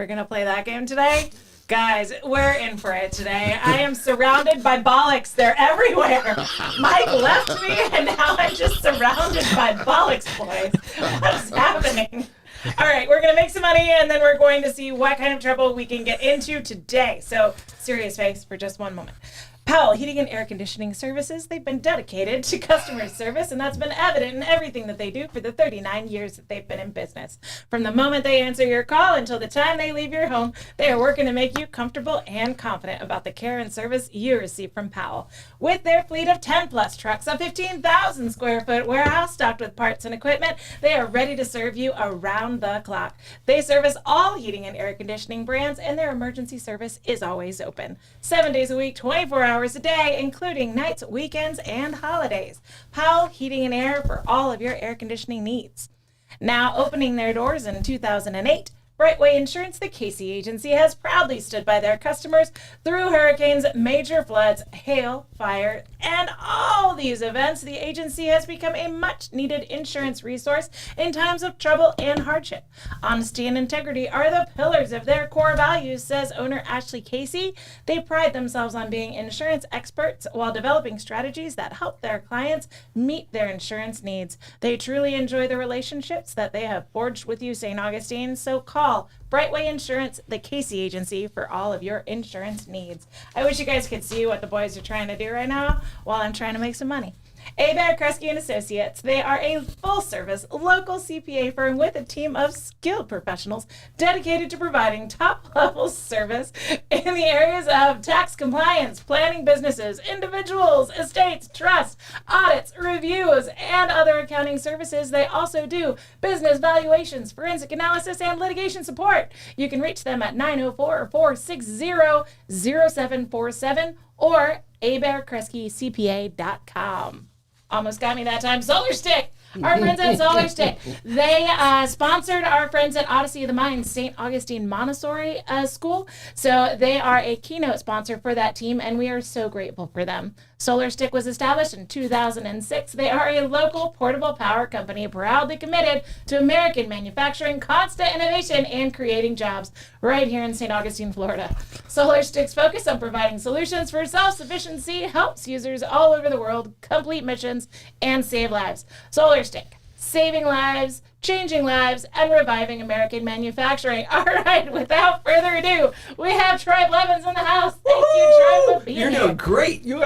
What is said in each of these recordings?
We're going to play that game today. Guys, we're in for it today. I am surrounded by Bollox. They're everywhere. Mike left me, and now I'm just surrounded by Bollox Boys. What's happening? All right, we're going to make some money, and then we're going to see what kind of trouble we can get into today. So, serious face for just one moment. Powell Heating and Air Conditioning Services, they've been dedicated to customer service, and that's been evident in everything that they do for the 39 years that they've been in business. From the moment they answer your call until the time they leave your home, they are working to make you comfortable and confident about the care and service you receive from Powell. With their fleet of 10-plus trucks, a 15,000 square foot warehouse stocked with parts and equipment, they are ready to serve you around the clock. They service all heating and air conditioning brands, and their emergency service is always open. 7 days a week, 24 hours a day, including nights, weekends, and holidays. Powell Heating and Air for all of your air conditioning needs. Now opening their doors in 2008, Brightway Insurance, the Casey agency, has proudly stood by their customers through hurricanes, major floods, hail, fire, and all these events. The agency has become a much-needed insurance resource in times of trouble and hardship. Honesty and integrity are the pillars of their core values, says owner Ashley Casey. They pride themselves on being insurance experts while developing strategies that help their clients meet their insurance needs. They truly enjoy the relationships that they have forged with you, St. Augustine, so call Brightway Insurance, the Casey agency, for all of your insurance needs. I wish you guys could see what the boys are trying to do right now while I'm trying to make some money. Bear Kresge and Associates. They are a full-service local CPA firm with a team of skilled professionals dedicated to providing top-level service in the areas of tax compliance, planning businesses, individuals, estates, trusts, audits, reviews, and other accounting services. They also do business valuations, forensic analysis, and litigation support. You can reach them at 904-460-0747 or abearkresgecpa.com. Almost got me that time. Solar Stick. Our friends at Solar Stick. They sponsored our friends at Odyssey of the Mind, St. Augustine Montessori School. So they are a keynote sponsor for that team, and we are so grateful for them. Solar Stick was established in 2006. They are a local portable power company proudly committed to American manufacturing, constant innovation, and creating jobs right here in St. Augustine, Florida. Solar Stick's focus on providing solutions for self-sufficiency helps users all over the world complete missions and save lives. Solar Stick, saving lives, changing lives, and reviving American manufacturing. All right, without further ado, we have Troy Blevins in the house. Thank you, Troy, for being here. You're doing great. You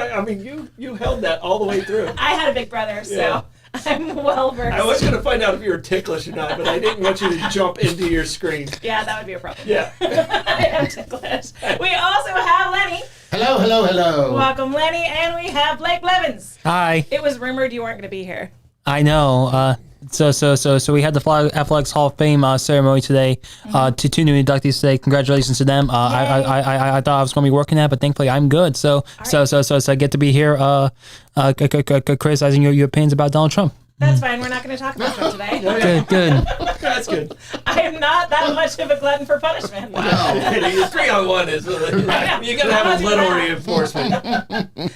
held that all the way through. I had a big brother, so I'm well versed. I was going to find out if you were ticklish or not, but I didn't want you to jump into your screen. Yeah, that would be a problem. Yeah. I am ticklish. We also have Lenny. Hello, hello, hello. Welcome, Lenny, and we have Blake Blevins. Hi. It was rumored you weren't going to be here. I know. So we had the Athletics Hall of Fame ceremony today. Two new inductees today. Congratulations to them. I thought I was going to be working at, but thankfully I'm good. So I get to be here criticizing your opinions about Donald Trump. That's fine. We're not going to talk about Trump today. Good. That's good. I am not that much of a glutton for punishment. Wow. 3-on-1 is you got to have a little reinforcement.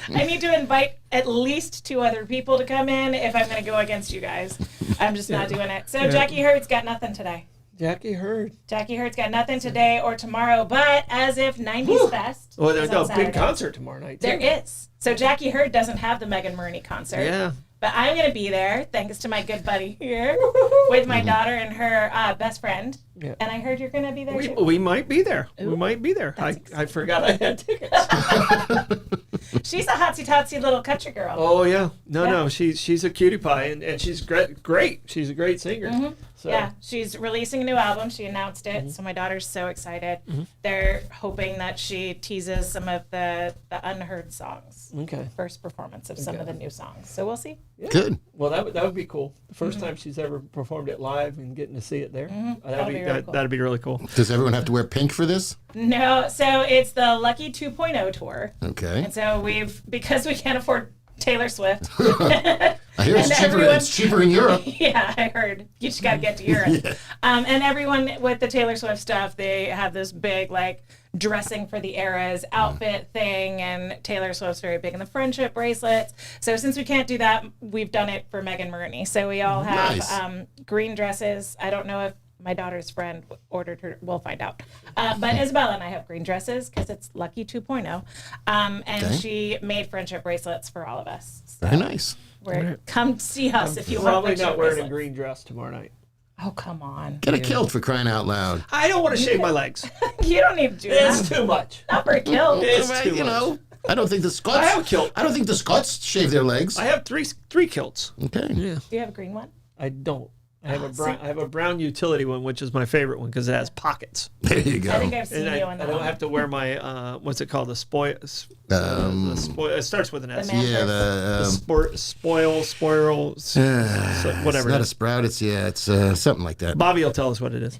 I need to invite at least 2 other people to come in if I'm going to go against you guys. I'm just not doing it. So Jackie Hurd's got nothing today. Jackie Hurd got nothing today or tomorrow, but as if 90s Fest. Well, there's is on a big Saturday. concert tomorrow night, too. There is. So Jackie Hurd doesn't have the Megan Murney concert. Yeah. But I'm going to be there, thanks to my good buddy here, with my daughter and her best friend. Yeah. And I heard you're going to be there, too. We might be there. Ooh, we might be there. I forgot I had tickets. She's a hotsy-totsy little country girl. Oh, yeah. No. She's a cutie pie, and she's great. She's a great singer. Mm-hmm. So. Yeah, she's releasing a new album. She announced it, so my daughter's so excited. Mm-hmm. They're hoping that she teases some of the unheard songs. Okay. First performance of some of the new songs. So we'll see. Yeah. Good. Well, that would be cool. The first time she's ever performed it live and getting to see it there. Mm-hmm. That'd be really cool. Does everyone have to wear pink for this? No, so it's the Lucky 2.0 tour. Okay. And so because we can't afford Taylor Swift. I hear it's cheaper in Europe. Yeah, I heard. You just got to get to Europe. Yeah. And everyone with the Taylor Swift stuff, they have this big, dressing for the eras outfit thing, and Taylor Swift's very big in the friendship bracelets. So since we can't do that, we've done it for Megan Murney. So we all have green dresses. I don't know if my daughter's friend ordered her. We'll find out. But Isabella and I have green dresses because it's Lucky 2.0. And she made friendship bracelets for all of us. So Very nice. Come see us if you want. Probably friendship not wearing a bracelets. green dress tomorrow night. Oh, come on. Get a kilt for crying out loud. I don't want to shave my legs. You don't need to do It's that. too much. Not for a kilt. It's Well, too you much. know, I don't think the Scots. I have a kilt. I don't think the Scots shave their legs. I have three kilts. Okay. Yeah. Do you have a green one? I don't. I have a brown utility one, which is my favorite one because it has pockets. There you go. I think I've seen And you I on that don't one. have to wear my what's it called? The spoil. It starts with an S. man- Yeah, The the spoil, whatever. It's not it a is. sprout. It's something like that. Bobby will tell us what it is.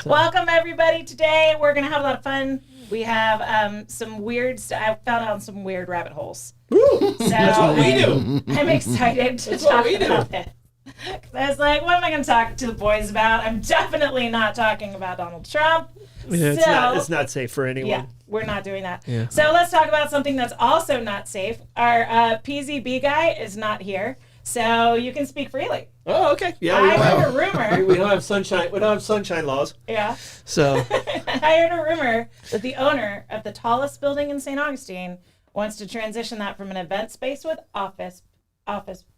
Welcome everybody. Today we're gonna have a lot of fun. We have some weird. I found out some weird rabbit holes. Woo! So That's what we do. I'm excited to what talk we do. about it. I was like, what am I going to talk to the boys about? I'm definitely not talking about Donald Trump. Yeah, it's not safe for anyone. Yeah, we're not doing that. Yeah. So let's talk about something that's also not safe. Our PZB guy is not here, so you can speak freely. Oh, okay. Yeah, I heard a rumor. we don't have sunshine. We don't have sunshine laws. Yeah. So I heard a rumor that the owner of the tallest building in St. Augustine wants to transition that from an event space with office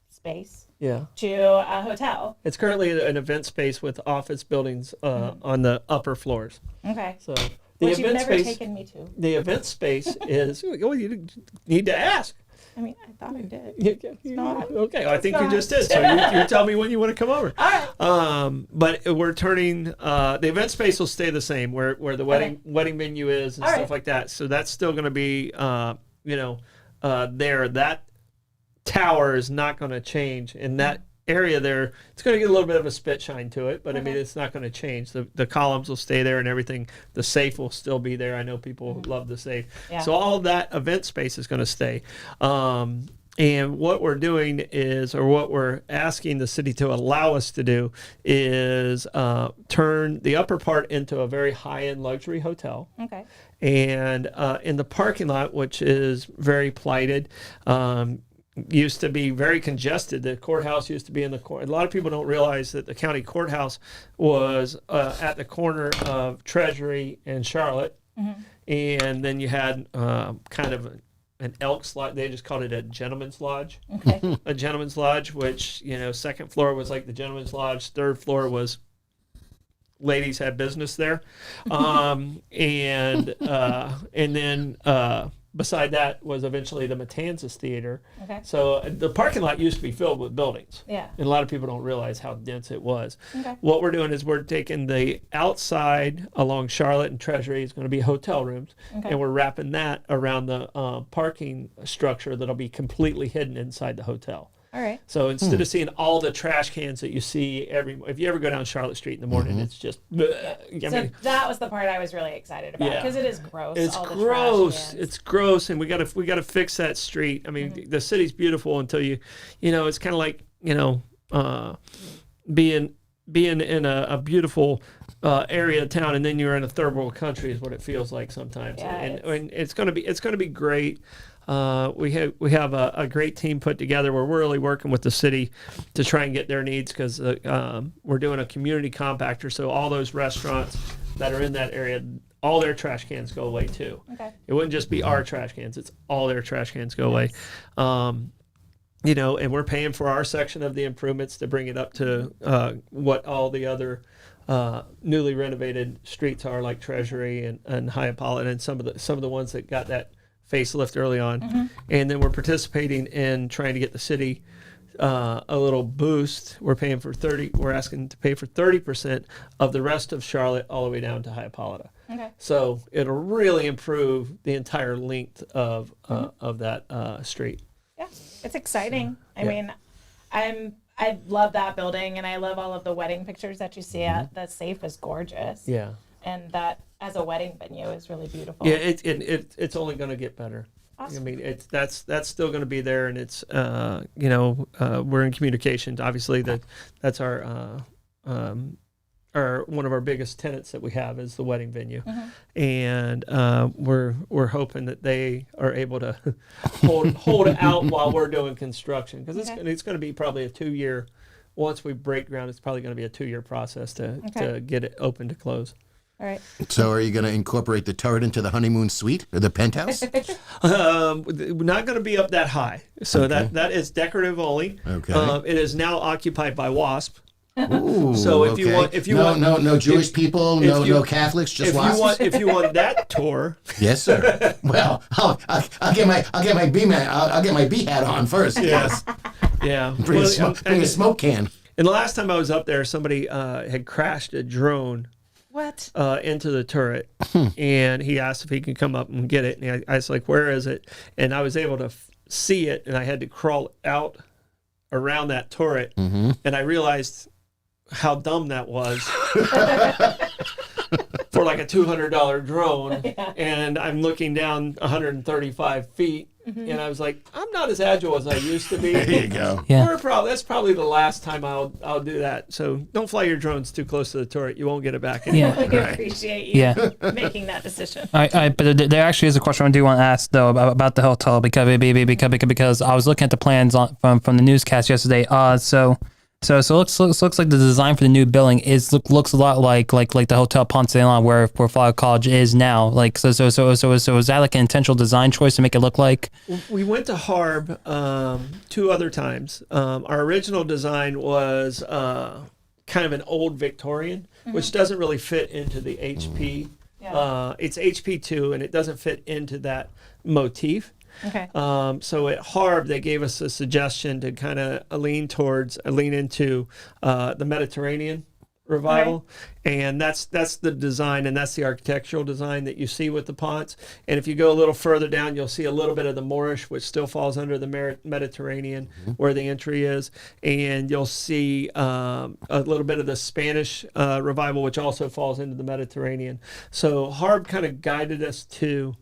space yeah, to a hotel. it's currently an event space with office buildings on the upper floors. Okay. So Which you've never taken me to. The event space is. Well, you need to ask. I mean, I thought I did. not. Okay, I think you not. just did. So you tell me when you want to come over. All right. But we're turning the event space will stay the same where the wedding venue is and All stuff right. like that. So that's still going to be there. That tower is not going to change in that area there. It's going to get a little bit of a spit shine to it, but I mean it's not going to change. The columns will stay there and everything. The safe will still be there. I know people love the safe. Yeah. So all of that event space is going to stay. And what we're doing is, or what we're asking the city to allow us to do is turn the upper part into a very high-end luxury hotel. Okay. And in the parking lot, which is very blighted, used to be very congested. The courthouse used to be in the court. A lot of people don't realize that the county courthouse was at the corner of Treasury and Charlotte. And then you had kind of an Elks Lodge. They just called it a gentleman's lodge. Okay. A gentleman's lodge, which, second floor was like the gentleman's lodge. Third floor was ladies had business there. And then beside that was eventually the Matanzas Theater. Okay. So the parking lot used to be filled with buildings. Yeah. And a lot of people don't realize how dense it was. Okay. What we're doing is we're taking the outside along Charlotte and Treasury is going to be hotel rooms. Okay. And we're wrapping that around the parking structure that'll be completely hidden inside the hotel. All right. So instead of seeing all the trash cans that you see if you ever go down Charlotte Street in the morning, it's just, So that was the part I was really excited about Yeah. because it is gross. it's all the gross. trash cans. It's gross, and we gotta fix that street. I mean, the city's beautiful until it's kind of like being in a beautiful area of town, and then you're in a third world country is what it feels like sometimes. Yeah, And it's gonna be great. We have a great team put together where we're really working with the city to try and get their needs because we're doing a community compactor. So all those restaurants that are in that area, all their trash cans go away too. Okay. It wouldn't just be our trash cans; it's all their trash cans go away. And we're paying for our section of the improvements to bring it up to what all the other newly renovated streets are, like Treasury and Hyapolitan, and some of the ones that got that facelift early on. And then we're participating in trying to get the city a little boost. We're asking to pay for 30% of the rest of Charlotte all the way down to Hyapolitan. Okay. So it'll really improve the entire length of that street. Yeah. It's exciting. I Yeah. mean, I love that building and I love all of the wedding pictures that you see at the safe is gorgeous. Yeah. And that as a wedding venue is really beautiful. Yeah, it's only going to get better. Awesome. I mean, that's still going to be there, and it's we're in communications. Obviously, that's our one of our biggest tenants that we have is the wedding venue, and we're hoping that they are able to hold out while we're doing construction because it's going to be probably a 2-year once we break ground, it's probably going to be a 2-year process to get it open to close. All right. So are you going to incorporate the turret into the honeymoon suite or the penthouse? We're not going to be up that high, so that is decorative only. Okay. It is now occupied by WASP. Ooh, So if you want, no Jewish people, no Catholics, just WASPs. if you want that tour, Yes, sir. Well, I'll get my B man. I'll get my B hat on first. yes, yeah. Bring a smoke can. And the last time I was up there, somebody had crashed a drone What? into the turret, and he asked if he could come up and get it. And I was like, "Where is it?" And I was able to see it, and I had to crawl out around that turret, and I realized how dumb that was for like a $200 drone. And I'm looking down 135 feet, and I was like, I'm not as agile as I used to be. There you go. Yeah. That's probably the last time I'll do that. So don't fly your drones too close to the turret. You won't get it back. Yeah. I appreciate you Yeah. making that decision. But there actually is a question I do want to ask though about the hotel because I was looking at the plans from the newscast yesterday. So it looks like the design for the new building looks a lot like the Hotel Ponce de Leon where Florida College is now. Like so is that like an intentional design choice to make it look like? We went to Harb 2 other times. Our original design was kind of an old Victorian, which doesn't really fit into the HP. Yeah. It's HP2, and it doesn't fit into that motif. Okay. So at Harb, they gave us a suggestion to kind of lean into the Mediterranean revival, and that's the design, and that's the architectural design that you see with the Ponce. And if you go a little further down, you'll see a little bit of the Moorish, which still falls under the Mediterranean, where the entry is, and you'll see a little bit of the Spanish revival, which also falls into the Mediterranean. So Harb kind of guided us to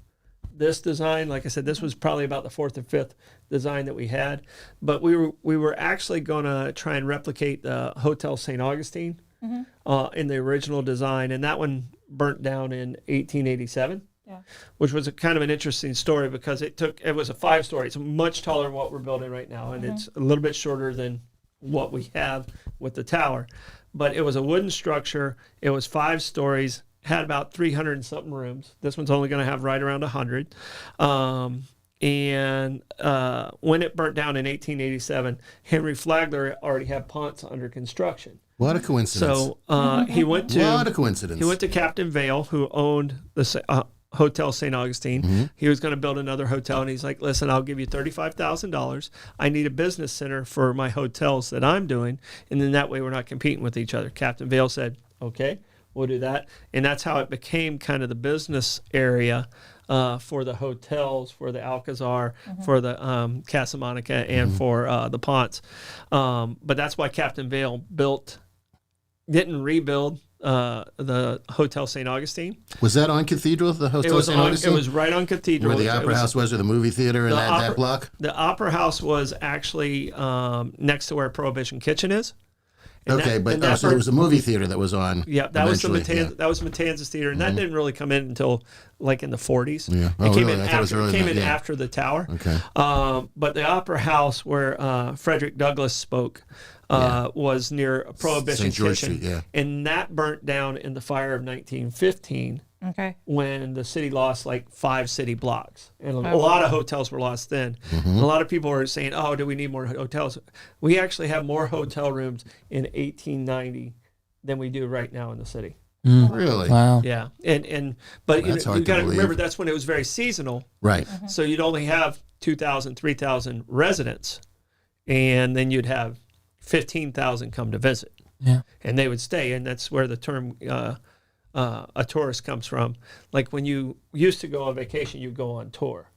this design. Like I said, this was probably about the 4th or 5th design that we had, but we were actually going to try and replicate the Hotel St. Augustine in the original design, and that one burnt down in 1887. Yeah. Which was a kind of an interesting story because it was a 5-story. It's much taller than what we're building right now, and it's a little bit shorter than what we have with the tower. But it was a wooden structure. It was 5 stories. Had about 300 and something rooms. This one's only going to have right around 100. And when it burnt down in 1887, Henry Flagler already had Ponce under construction. What a coincidence. So he went to What a coincidence. He went to Captain Vale, who owned the Hotel St. Augustine. He was going to build another hotel, and he's like, "Listen, I'll give you $35,000. I need a business center for my hotels that I'm doing, and then that way we're not competing with each other." Captain Vale said, "Okay, we'll do that." And that's how it became kind of the business area for the hotels, for the Alcazar, for the Casa Monica, and for the Ponce. But that's why Captain Vale didn't rebuild the Hotel St. Augustine. Was that on Cathedral, the Hotel St. Augustine? It was right on Cathedral. Where the Opera House was, or the movie theater in that block? The Opera House was actually next to where Prohibition Kitchen is. And so there was a movie theater that was on. Yeah, that was eventually, that was Matanzas Theater, and that didn't really come in until like in the 40s. Yeah. It came really? in I thought it was after, earlier it came than in that, yeah. after the tower. Okay. But the Opera House where Frederick Douglass spoke was near Prohibition St. George Kitchen, Street, yeah. and that burnt down in the fire of 1915. Okay. When the city lost like 5 city blocks, and a lot of hotels were lost then. And a lot of people were saying, "Oh, do we need more hotels?" We actually have more hotel rooms in 1890 than we do right now in the city. Really? Wow. Yeah, but That's hard you to got to believe. remember that's when it was very seasonal. Right. So you'd only have 2,000, 3,000 residents, and then you'd have 15,000 come to visit. Yeah. And they would stay, and that's where the term a tourist comes from. Like when you used to go on vacation, you go on tour.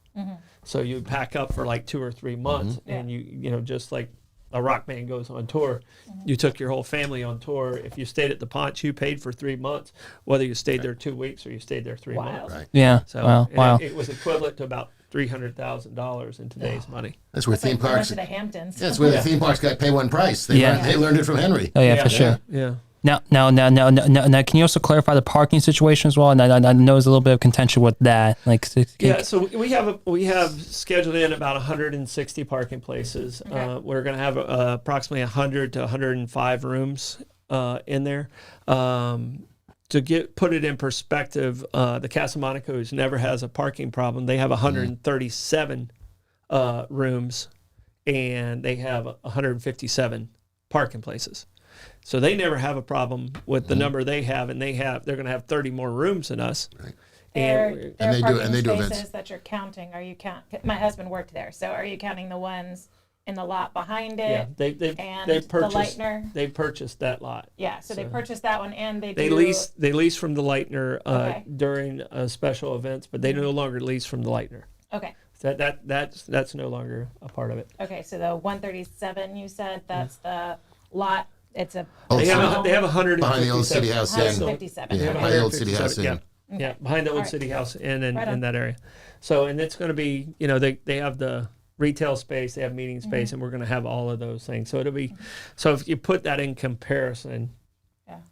So you'd pack up for like 2 or 3 months, and you know, just like a rock band goes on tour, you took your whole family on tour. If you stayed at the Ponce, you paid for 3 months, whether you stayed there 2 weeks or you stayed there 3 months. Right. Yeah. So Wow. it was equivalent to about $300,000 in today's money. That's where theme Like going parks. to the Hamptons. That's where the theme parks got pay one price. They learned it from Henry. Oh yeah, for sure. Yeah. Now, can you also clarify the parking situation as well? And I know there's a little bit of contention with that. So we have scheduled in about 160 parking places. Okay. We're going to have approximately 100 to 105 rooms in there. To put it in perspective, the Casa Monaco's never has a parking problem. They have 137 rooms, and they have 157 parking places. So they never have a problem with the number they have, and they're going to have 30 more rooms than us. Right. There And are they do- parking and they do spaces events. that you're counting. Are you my husband worked there, so are you counting the ones in the lot behind it? Yeah, they've and they've the purchased Lightner? they purchased that lot. Yeah, so they So- purchased that one, and They do lease from the Lightner Okay. during special events, but they no longer lease from the Lightner. Okay. That's no longer a part of it. Okay, so the 137 you said, that's the lot. It's a Oh, They so- have 157 Behind the old city house inn. 157. Yeah, have behind the old city 157, house inn. Yeah, behind the old Alright. city house in Right on. that area. So, and it's going to be, they have the retail space, they have meeting space, and we're going to have all of those things. So it'll be, so if you put that in comparison,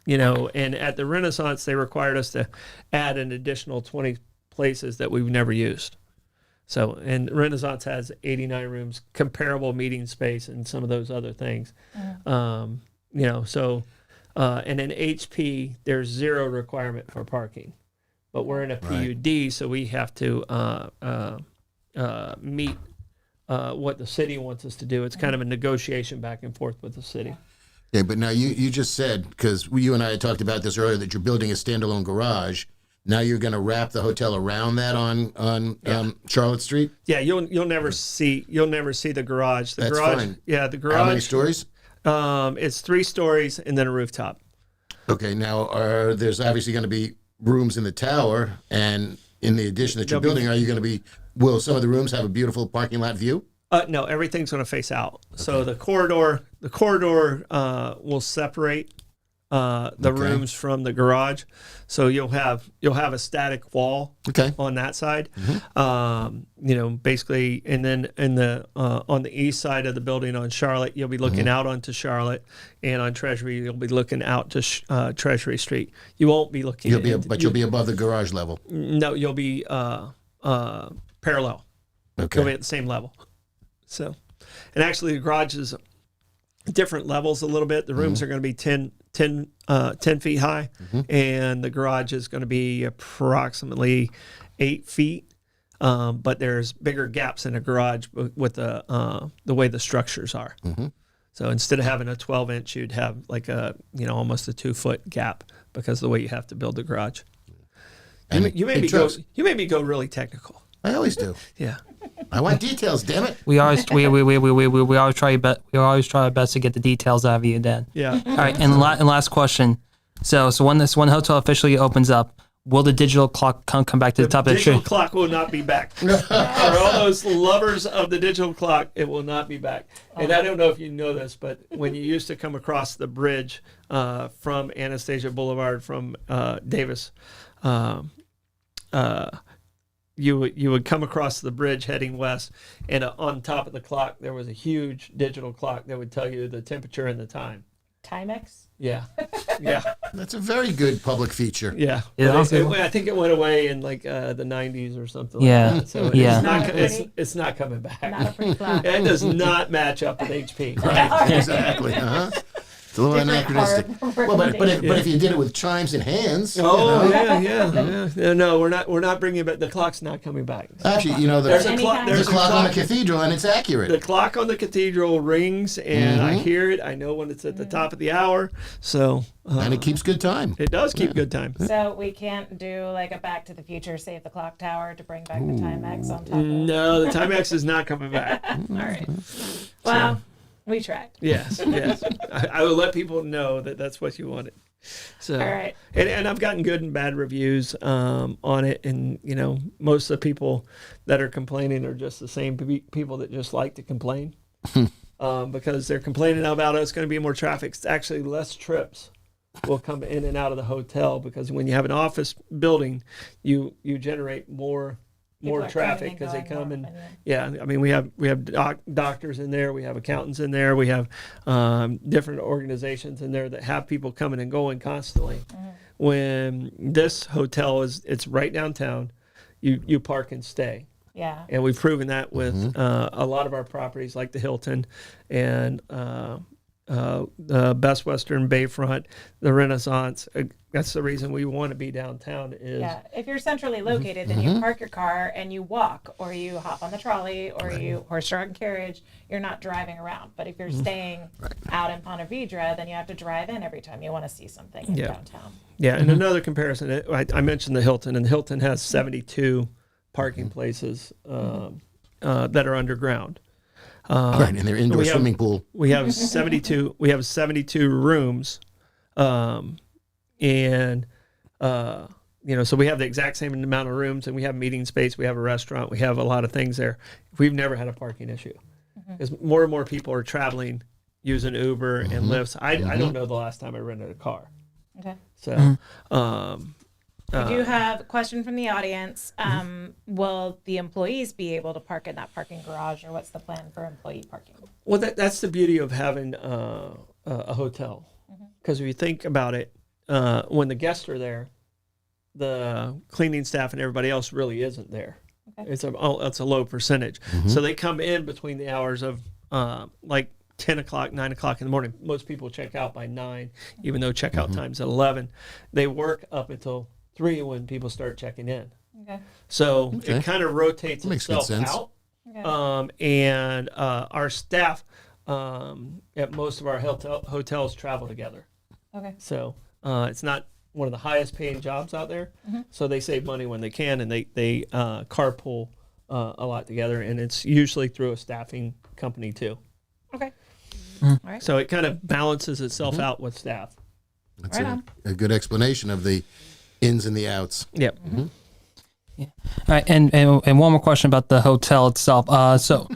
Yeah. and at the Renaissance, they required us to add an additional 20 places that we've never used. So, and Renaissance has 89 rooms, comparable meeting space, and some of those other things. And in HP, there's zero requirement for parking, but we're in a PUD, so we have to meet what the city wants us to do. It's kind of a negotiation back and forth with the city. Yeah, but now you just said, because you and I had talked about this earlier, that you're building a standalone garage. Now you're going to wrap the hotel around that on Charlotte Street. Yeah, you'll never see the garage. The That's garage, fine. yeah, the garage. How many stories? It's 3 stories and then a rooftop. Okay, now there's obviously going to be rooms in the tower, and in the addition that you're There'll be- building, are you going to be? Will some of the rooms have a beautiful parking lot view? No, everything's going to face out. So the corridor will separate the rooms from the garage. So you'll have a static wall Okay. on that side. Basically, and then on the east side of the building on Charlotte, you'll be looking out onto Charlotte, and on Treasury, you'll be looking out to Treasury Street. You won't be looking. You'll be above the garage level. No, you'll be parallel. You'll be Okay. at the same level. So, and actually, the garage is different levels a little bit. The rooms are going to be 10 feet high, and the garage is going to be approximately 8 feet. But there's bigger gaps in the garage with the way the structures are. So instead of having a 12-inch, you'd have like almost a 2-foot gap because of the way you have to buid the garage. And You made me go really technical. I always do. Yeah. I want details. Damn it. we always try our best to get the details out of you, Dan. Yeah. All right, and last question. So when one hotel officially opens up, will the digital clock come back to the top of the digital tree? clock will not be back. For all those lovers of the digital clock, it will not be back. And I don't know if you know this, but when you used to come across the bridge from Anastasia Boulevard from Davis, you would come across the bridge heading west, and on top of the clock there was a huge digital clock that would tell you the temperature and the time. Timex? Yeah, yeah, That's a very good public feature. yeah. Yeah, But also- I think it went away in like the 90s or something. Yeah, like that. So yeah. it's not coming back. Not a pretty clock. It does not match up with HP. Exactly. It's a little Different anachronistic. card. Well, but if you did it with chimes and hands, Oh yeah. No, we're not bringing it back. The clock's not coming back. actually, There's a Any clock. kind there's There's a a clock on the clock. cathedral, and it's accurate. The clock on the cathedral rings, and I hear it. I know when it's at the top of the hour. So And it keeps good time. it does keep good time. So we can't do like a Back to the Future, save the clock tower to bring back the Timex on top of it. No, the Timex is not coming back. All right. Well, we tried. Yes. I will let people know that that's what you wanted. So, All right. and I've gotten good and bad reviews on it, and most of the people that are complaining are just the same people that just like to complain, because they're complaining about it's going to be more traffic. It's actually less trips will come in and out of the hotel, because when you have an office building, you generate more more are coming traffic and because they going come more and often, yeah. I mean, we have doctors in there, we have accountants in there, we have different organizations in there that have people coming and going constantly. When this hotel it's right downtown, you park and stay. Yeah. And we've proven that with a lot of our properties like the Hilton and the Best Western Bayfront, the Renaissance. That's the reason we want to be downtown is Yeah, if you're centrally located, then you park your car and you walk, or you hop on the trolley, or you horse-drawn carriage. You're not driving around. But if you're staying out in Ponte Vedra, then you have to drive in every time you want to see something in downtown. Yeah, and another comparison, I mentioned the Hilton, and the Hilton has 72 parking places that are underground. Right, and their indoor swimming pool. We have 72. We have 72 rooms, and so we have the exact same amount of rooms, and we have meeting space. We have a restaurant. We have a lot of things there. We've never had a parking issue because more and more people are traveling using Uber and Lyfts. I don't know the last time I rented a car. Okay. So. We do have a question from the audience. Will the employees be able to park in that parking garage, or what's the plan for employee parking? Well, that's the beauty of having a hotel, because if you think about it, when the guests are there, the cleaning staff and everybody else really isn't there. Okay. It's a low percentage. So they come in between the hours of like 10 o'clock, 9 o'clock in the morning. Most people check out by 9, even though checkout time's at 11. They work up until 3 when people start checking in. Okay. So it kind of rotates itself out. Okay. And our staff at most of our hotels travel together. Okay. So it's not one of the highest paying jobs out there. So they save money when they can, and they carpool a lot together, and it's usually through a staffing company too. Okay. All right. So it kind of balances itself out with staff. That's a good explanation of the ins and the outs. Yep. Yeah. All right, and one more question about the hotel itself. So,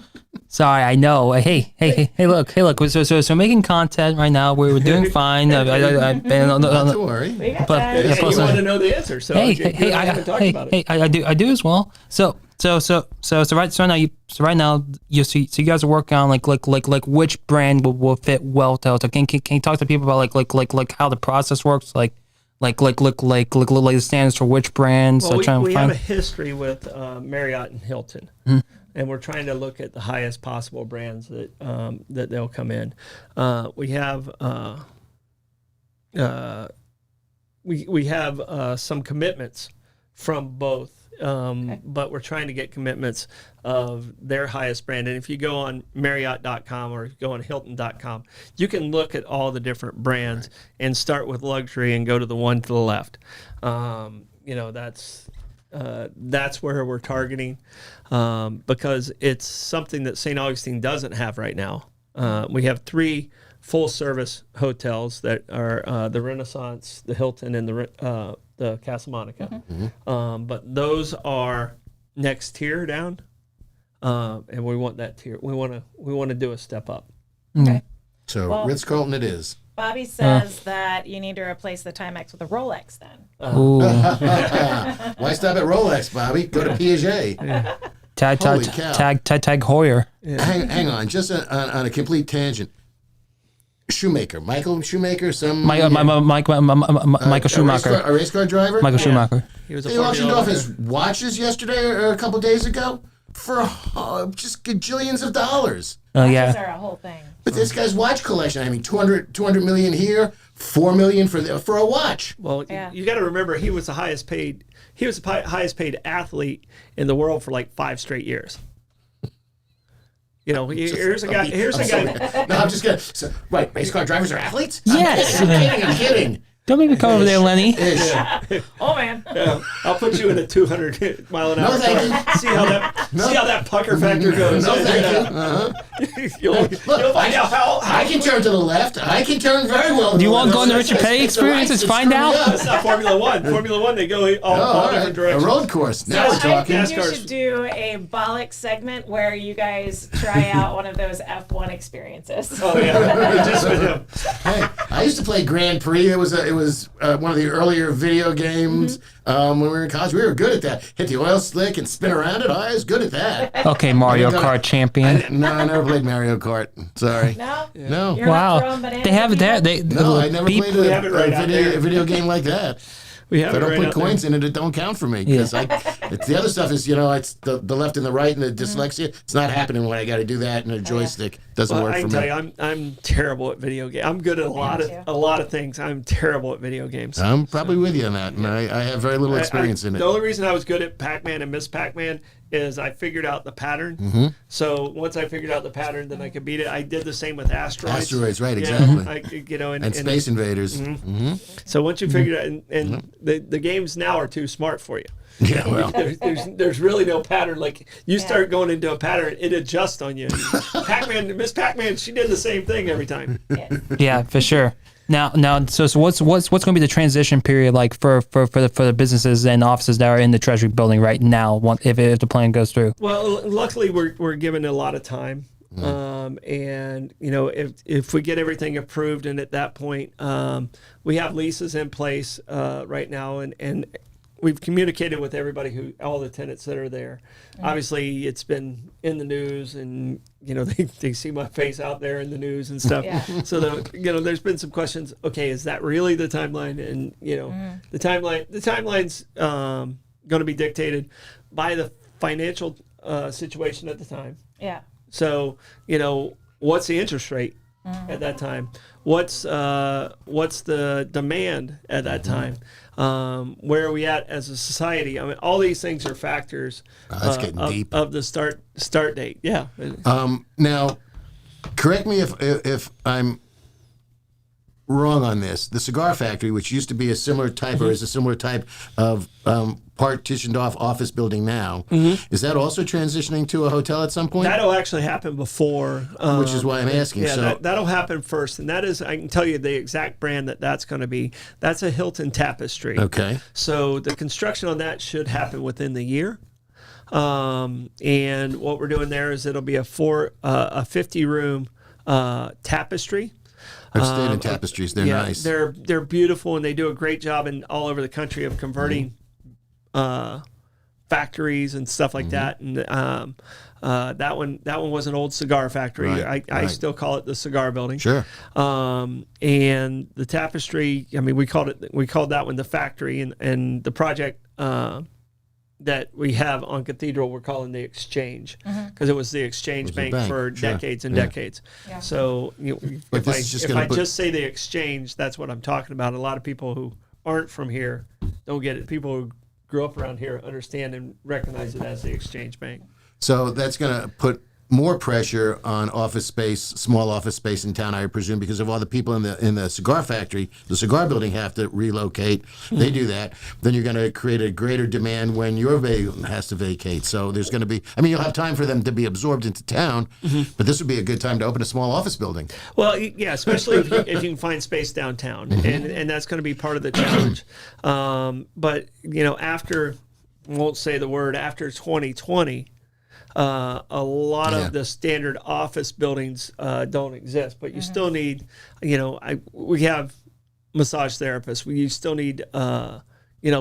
sorry, I know. Hey, look. So making content right now. We're doing fine. Not to worry. But you want to know the answer. So I do as well. So right now you guys are working on like which brand will fit well to hotel. Can you talk to people about like how the process works, like the standards for which brands? Well, we have a history with Marriott and Hilton, and we're trying to look at the highest possible brands that they'll come in. We have we have some commitments from both. But we're trying to get commitments of their highest brand. And if you go on Marriott.com or if you go on Hilton.com, you can look at all the different brands and start with luxury and go to the one to the left. That's where we're targeting because it's something that St. Augustine doesn't have right now. We have 3 full-service hotels that are the Renaissance, the Hilton, and the Casa Monica. But those are next tier down, and we want that tier. We want to do a step up. Okay. So Ritz-Carlton it is. Bobby says that you need to replace the Timex with a Rolex then. Why stop at Rolex, Bobby? Go to Piaget. Tag Heuer. Yeah. Hang on, just on a complete tangent. Michael Shoemaker, Michael Schumacher, a race car driver. Michael Schumacher. He auctioned off his watches yesterday or a couple days ago for just gajillions of dollars. Watches are a whole thing. But this guy's watch collection, I mean, 200 million here, 4 million for a watch. Well, you got to remember he was the highest paid athlete in the world for like 5 straight years. Here's a guy. No, I'm just kidding. So, right, race car drivers are athletes? Yes. I'm kidding. Don't make me come over there, Lenny. Oh man. Yeah, I'll put you in a 200 mile an hour. No, thank you. See how that pucker factor goes. No, thank you. You'll find out how I can turn to the left. I can turn very well. Do you want to go on the Richard Petty experience? Let's find out. That's not Formula One. Formula One, they go all different directions. A road course. Now we're talking. I think you should do a Bollox segment where you guys try out one of those F1 experiences. Oh yeah, just with him. Hey, I used to play Grand Prix. It was was one of the earlier video games when we were in college. We were good at that. Hit the oil slick and spin around it. I was good at that. Okay, Mario Kart champion. No, I never played Mario Kart. Sorry. No? No. You're not throwing bananas They have it there. people? No, I never played have it right out there. a video game like that. We have If I it don't right put out coins in it, it don't count for me. Because the other stuff is, it's the left and the right and the dyslexia. It's not happening when I got to do that and a joystick. Doesn't Well, work I for can me. tell you, I'm terrible at video games. I'm good at a lot of things. I'm terrible at video games. I'm probably with you on that, and I have very little experience in it. The only reason I was good at Pac-Man and Miss Pac-Man is I figured out the pattern. So once I figured out the pattern, then I could beat it. I did the same with asteroids. Asteroids, right? Yeah, Exactly. and Space Invaders. So once you figure it out, and the games now are too smart for you. Yeah, well, There's really no pattern. Like you start going into a pattern, it adjusts on you. Miss Pac-Man, she did the same thing every time. Yeah, for sure. Now, so what's going to be the transition period like for the businesses and offices that are in the Treasury building right now, if the plan goes through? Well, luckily we're given a lot of time, and if we get everything approved, and at that point we have leases in place right now, and we've communicated with everybody all the tenants that are there. Obviously, it's been in the news, and they see my face out there in the news and stuff. Yeah. So there's been some questions. Okay, is that really the timeline? And the timeline's going to be dictated by the financial situation at the time. Yeah. So what's the interest rate at that time? What's the demand at that time? Where are we at as a society? I mean, all these things are factors that's getting deep. of the start date. Yeah. Now, correct me if I'm wrong on this. The cigar factory, which used to be a similar type or is a similar type of partitioned off office building now, is that also transitioning to a hotel at some point? That'll actually happen before. Which is why I'm asking. Yeah, So that'll happen first, and that is, I can tell you the exact brand that's going to be. That's a Hilton Tapestry. okay. So the construction on that should happen within the year. And what we're doing there is it'll be a 50-room tapestry. I've stayed in tapestries. They're nice. They're beautiful, and they do a great job all over the country of converting factories and stuff like that. And that one was an old cigar factory. Right, I still call it the cigar building. Sure. And the tapestry, I mean, we called that one the factory, and the project that we have on Cathedral we're calling the Exchange, because it was the Exchange Bank for decades and decades. Yeah. So But if I just say the Exchange, that's what I'm talking about. A lot of people who aren't from here don't get it. People who grew up around here understand and recognize it as the Exchange Bank. So that's going to put more pressure on office space, small office space in town, I presume, because of all the people in the cigar factory, the cigar building have to relocate. They do that. Then you're going to create a greater demand when your building has to vacate. So there's going to be, you'll have time for them to be absorbed into town, but this would be a good time to open a small office building. Well, yeah, especially if you can find space downtown, and that's going to be part of the challenge. But after, won't say the word, after 2020. A lot of the standard office buildings don't exist, but you still need, we have massage therapists. You still need,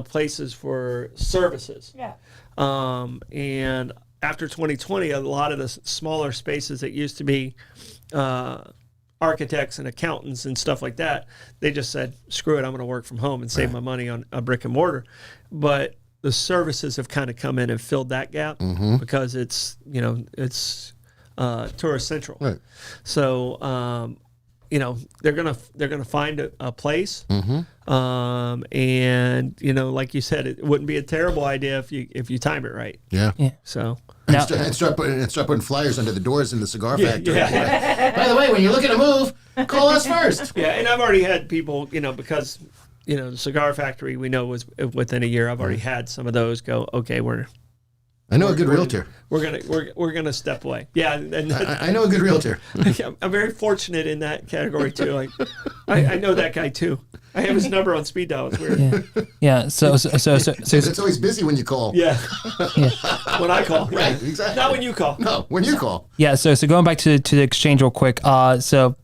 places for services. Yeah. And after 2020, a lot of the smaller spaces that used to be architects and accountants and stuff like that, they just said, screw it, I'm going to work from home and save my money on a brick and mortar. But the services have kind of come in and filled that gap because it's tourist central. Right. So they're gonna find a place, and like you said, it wouldn't be a terrible idea if you time it right. Yeah. So. And start putting flyers under the doors in the cigar factory. Yeah. By the way, when you're looking to move, call us first. Yeah, and I've already had people, because the cigar factory we know was within a year. I've already had some of those go. Okay, I know a good realtor. We're gonna step away. Yeah, and I know a good realtor. I'm very fortunate in that category too. Like, I know that guy too. I have his number on speed dial. It's weird. Yeah. So It's always busy when you call. Yeah. When I call. Right. Exactly. Not when you call. No, when you call. yeah. So going back to the exchange real quick. So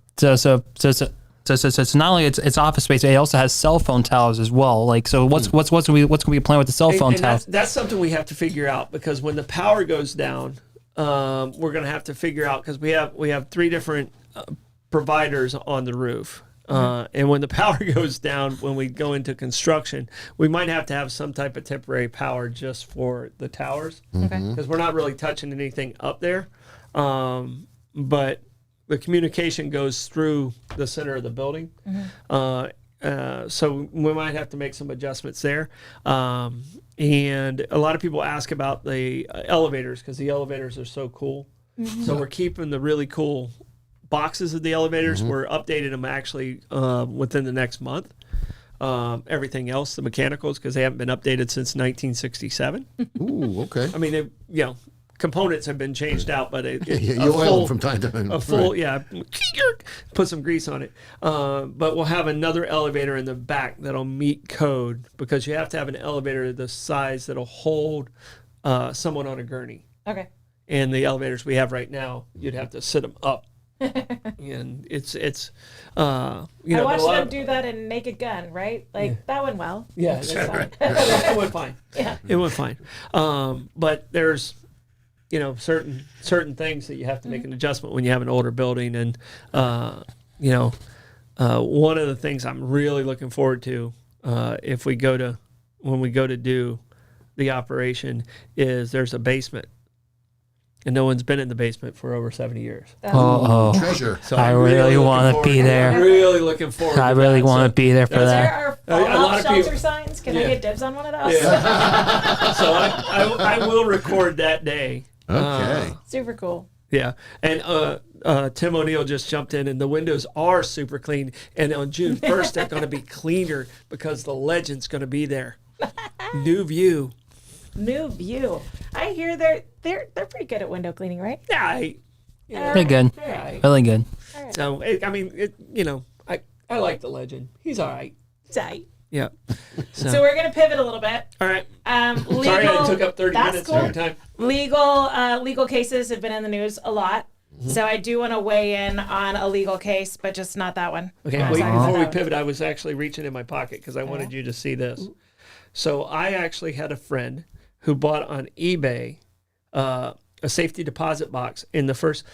So not only it's office space, it also has cell phone towers as well. Like, so what's going to be playing with the cell phone And towers? that's something we have to figure out, because when the power goes down, we're going to have to figure out, because we have 3 different providers on the roof. And when the power goes down, when we go into construction, we might have to have some type of temporary power just for the towers, because we're not really touching anything up there. But the communication goes through the center of the building. So we might have to make some adjustments there. And a lot of people ask about the elevators, because the elevators are so cool. So we're keeping the really cool boxes of the elevators. We're updating them actually within the next month. Everything else, the mechanicals, because they haven't been updated since 1967. Ooh, okay. I mean, components have been changed out, but You oil them from time to time. a full, Right. put some grease on it. But we'll have another elevator in the back that'll meet code, because you have to have an elevator the size that'll hold someone on a gurney. Okay. And the elevators we have right now, you'd have to sit them up. And it's I but watched a lot them of- do that in Naked Gun, right? Like that went well. Yeah, That's that's fine. it went fine. Yeah. It went fine. But there's, certain things that you have to make an adjustment when you have an older building. And, one of the things I'm really looking forward to, when we go to do the operation, is there's a basement. And no one's been in the basement for over 70 years. Oh, Treasure. So I I'm really looking want to forward- be there. I'm really looking forward I to really that. want to So- be there for There that. are A lot fallout of shelter people- signs. Can I Yeah. get dibs on one of those? Yeah. So I will record that day. Okay. Super cool. Yeah. And Tim O'Neill just jumped in, and the windows are super clean. And on June 1st, they're going to be cleaner, because the legend's going to be there. New view. New view. I hear they're pretty good at window cleaning, right? Yeah. Pretty good. Really good. So, I like the legend. He's all right. Tight. Yeah. So we're gonna pivot a little bit. All right. Legal, Sorry I took up 30 that's minutes cool. of your time. Legal cases have been in the news a lot. So I do want to weigh in on a legal case, but just not that one. Okay, I'm wait, sorry about before we that one. pivot, I was actually reaching in my pocket because I wanted you to see this. So I actually had a friend who bought on eBay a safety deposit box. In the first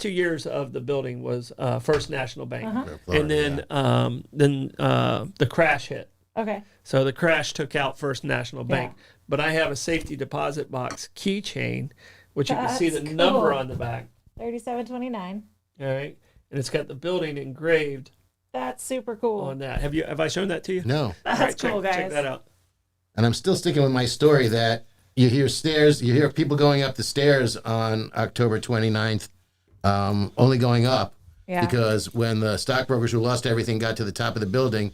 2 years of the building was First National Bank, and then the crash hit. Okay. So the crash took out First National Bank. Yeah. But I have a safety deposit box keychain, which you can see the That's number cool. on the back. 3729. All right, and it's got the building engraved That's super cool. on that. Have I shown that to you? No. That's All right, cool, check guys. that out. And I'm still sticking with my story that you hear people going up the stairs on October 29th, only going up, Yeah. because when the stockbrokers who lost everything got to the top of the building,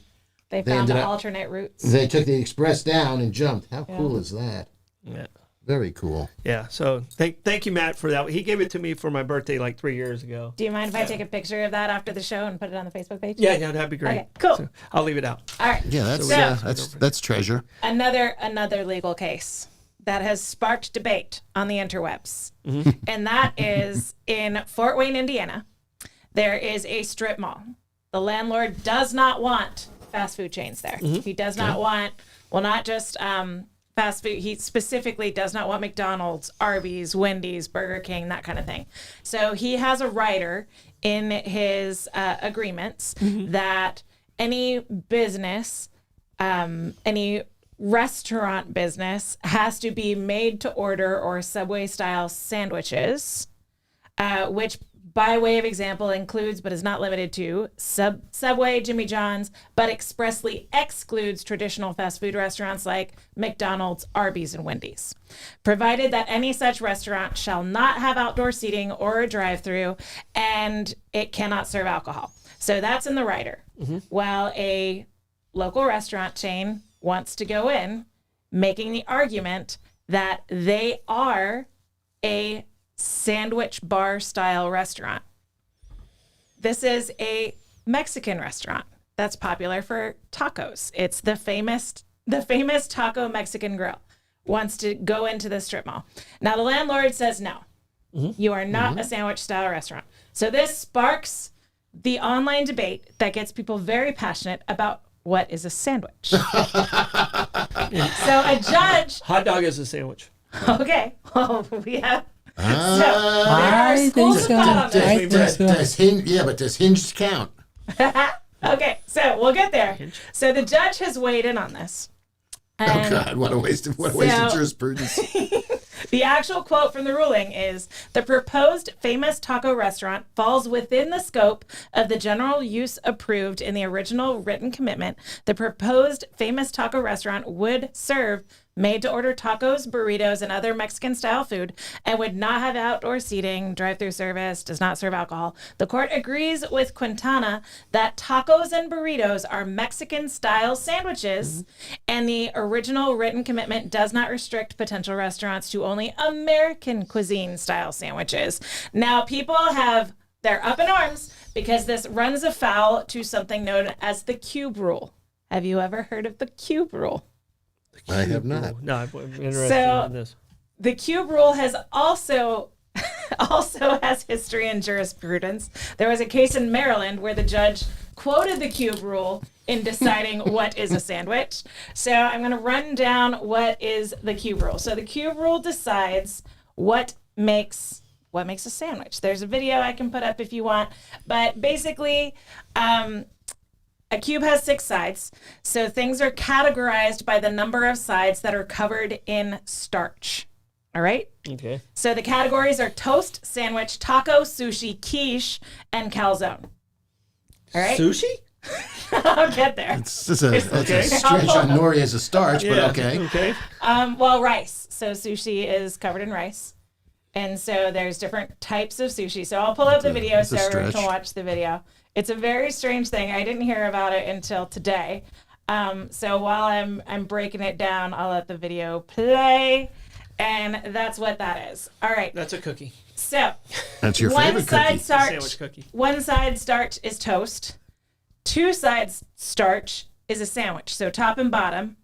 They they found ended the up- alternate routes. they took the express down and jumped. How cool is that? Yeah. Very cool. Yeah, so thank you, Matt, for that. He gave it to me for my birthday like 3 years ago. Do you mind if I take a picture of that after the show and put it on the Facebook page? Yeah, that'd be great. Okay, cool. So I'll leave it out. All right. Yeah, that's treasure. Another legal case that has sparked debate on the interwebs. Mm-hmm. And that is in Fort Wayne, Indiana. There is a strip mall. The landlord does not want fast food chains there. Mm-hmm. He does not want, not just fast food. He specifically does not want McDonald's, Arby's, Wendy's, Burger King, that kind of thing. So he has a rider in his agreements that any business, any restaurant business has to be made to order or Subway style sandwiches, which by way of example includes but is not limited to Subway, Jimmy John's, but expressly excludes traditional fast food restaurants like McDonald's, Arby's, and Wendy's. Provided that any such restaurant shall not have outdoor seating or a drive-through, and it cannot serve alcohol. So that's in the rider. While a local restaurant chain wants to go in, making the argument that they are a sandwich bar style restaurant. This is a Mexican restaurant that's popular for tacos. It's the famous Taco Mexican Grill. Wants to go into the strip mall. Now the landlord says no. You are not a sandwich style restaurant. So this sparks the online debate that gets people very passionate about what is a sandwich. So a judge. Hot dog is a sandwich. Okay. Well, we have. So there I are think schools of so. thought on this. I think so. Does Hinge count? Okay, so we'll get there. So the judge has weighed in on this. Oh And God, what a waste of so- jurisprudence. the actual quote from the ruling is, the proposed famous taco restaurant falls within the scope of the general use approved in the original written commitment. The proposed famous taco restaurant would serve made-to-order tacos, burritos, and other Mexican-style food, and would not have outdoor seating, drive-through service, does not serve alcohol. The court agrees with Quintana that tacos and burritos are Mexican-style sandwiches, and the original written commitment does not restrict potential restaurants to only American cuisine-style sandwiches. Now, they're up in arms because this runs afoul to something known as the cube rule. Have you ever heard of the cube rule? I have not. No, I'm interested in this. The cube rule has also has history and jurisprudence. There was a case in Maryland where the judge quoted the cube rule in deciding what is a sandwich. So I'm going to run down what is the cube rule. So the cube rule decides what makes a sandwich. There's a video I can put up if you want, but basically a cube has 6 sides, so things are categorized by the number of sides that are covered in starch. All right? Okay. So the categories are toast, sandwich, taco, sushi, quiche, and calzone. All right? Sushi? I'll get there. It's a stretch on nori as a starch, but okay. Okay. Well, rice. So sushi is covered in rice. And so there's different types of sushi. So I'll pull up the video that's so a everyone can stretch. watch the video. It's a very strange thing. I didn't hear about it until today. So while I'm breaking it down, I'll let the video play. And that's what that is. All right. That's a cookie. So That's your one favorite side cookie. starch, Sandwich cookie. one side starch is toast. 2 sides starch is a sandwich. So top and bottom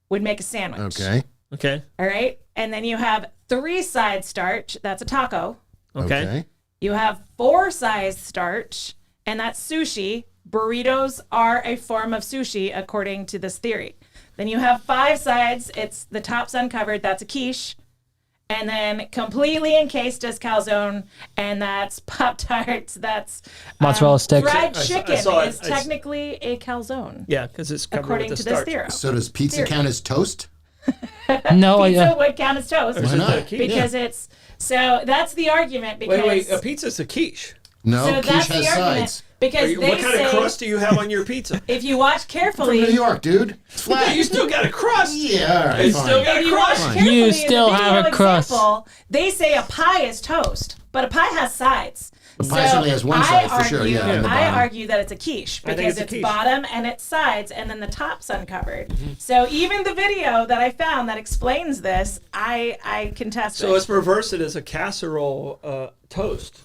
would make a sandwich. Okay. Okay. All right. And then you have 3 side starch. That's a taco. Okay. You have 4 sides starch, and that's sushi. Burritos are a form of sushi according to this theory. Then you have 5 sides. It's the top's uncovered. That's a quiche. And then completely encased is calzone, and that's Pop-Tarts. That's Mozzarella sticks. fried I chicken saw it. is technically a calzone, Yeah, because it's covered according with to the this starch. theory. So does pizza Here. count as toast? No, Pizza would count as toast Or is it not? the quiche? because it's so. That's the argument. Because Wait. A pizza's a quiche. No, so quiche that's has the argument. sides. Because they What kind say of crust do you have on your pizza? if you watch From carefully, New York, dude. It's flat. You still got a crust. Yeah, all right, It's fine. still got if a you watch crust. carefully, You in the still have video a crust. example, they say a pie is toast, but a pie has sides. The pie certainly has one side for sure, yeah, and the I bottom. argue that it's a quiche I think because it's a it's quiche. bottom and it's sides, and then the top's uncovered. So even the video that I found that explains this, I contest So it. let's reverse it as a casserole toast.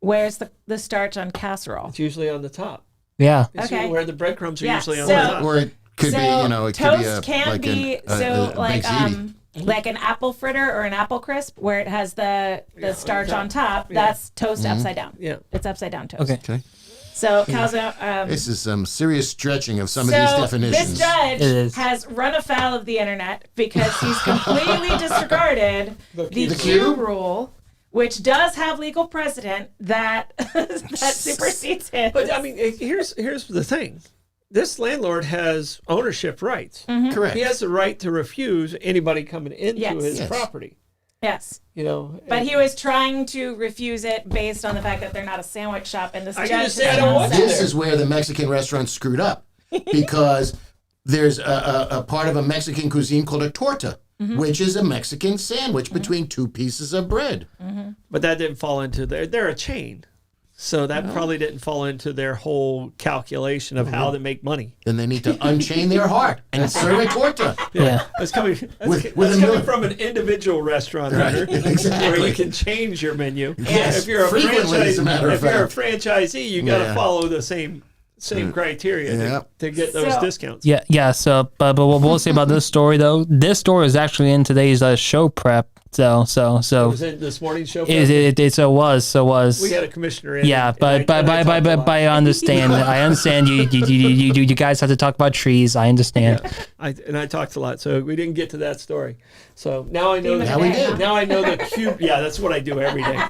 Where's the starch on casserole? It's usually on the top. Yeah. It's Okay. where the breadcrumbs are Yeah, usually on so- the top. Or it could be, So you know, it toast could be a, can like be an, a like baked ziti. like an apple fritter or an apple crisp where it has the starch on top. Yeah. That's toast upside down. Yeah. It's upside down toast. Okay. Okay. So calzone. This is some serious stretching of some So of these definitions. this judge It is. has run afoul of the internet because he's completely disregarded the cube? cube rule, which does have legal precedent that that supersedes it. But I mean, here's the thing. This landlord has ownership rights. Correct. He has the right to refuse anybody coming into Yes. his Yes. property. Yes. You know. But and- he was trying to refuse it based on the fact that they're not a sandwich shop, and this I judge can just say I has don't not want said- This is where the Mexican restaurant screwed up because there's a part of a Mexican cuisine called a torta, which is a Mexican sandwich between 2 pieces of bread. But that didn't fall into they're a chain. So that probably didn't fall into their whole calculation of how to make money. Then they need to unchain their heart and serve a torta. Yeah. That's coming, With a coming million. from an individual restaurant owner, exactly. where you can change your menu. Yes, if you're a frequently, as a matter of if you're a fact. franchisee, you got to Yeah. follow the same same criteria Yeah. to get those So- discounts. Yeah. So, but what we'll say about this story though, this story is actually in today's show prep. So Was it this morning's show? it was. We had a commissioner in. Yeah, and but I talked a lot. I understand. I understand you guys have to talk about trees. I understand. I talked a lot, so we didn't get to that story. So now I know. Now we did. Now I know the cube. Yeah, that's what I do every day.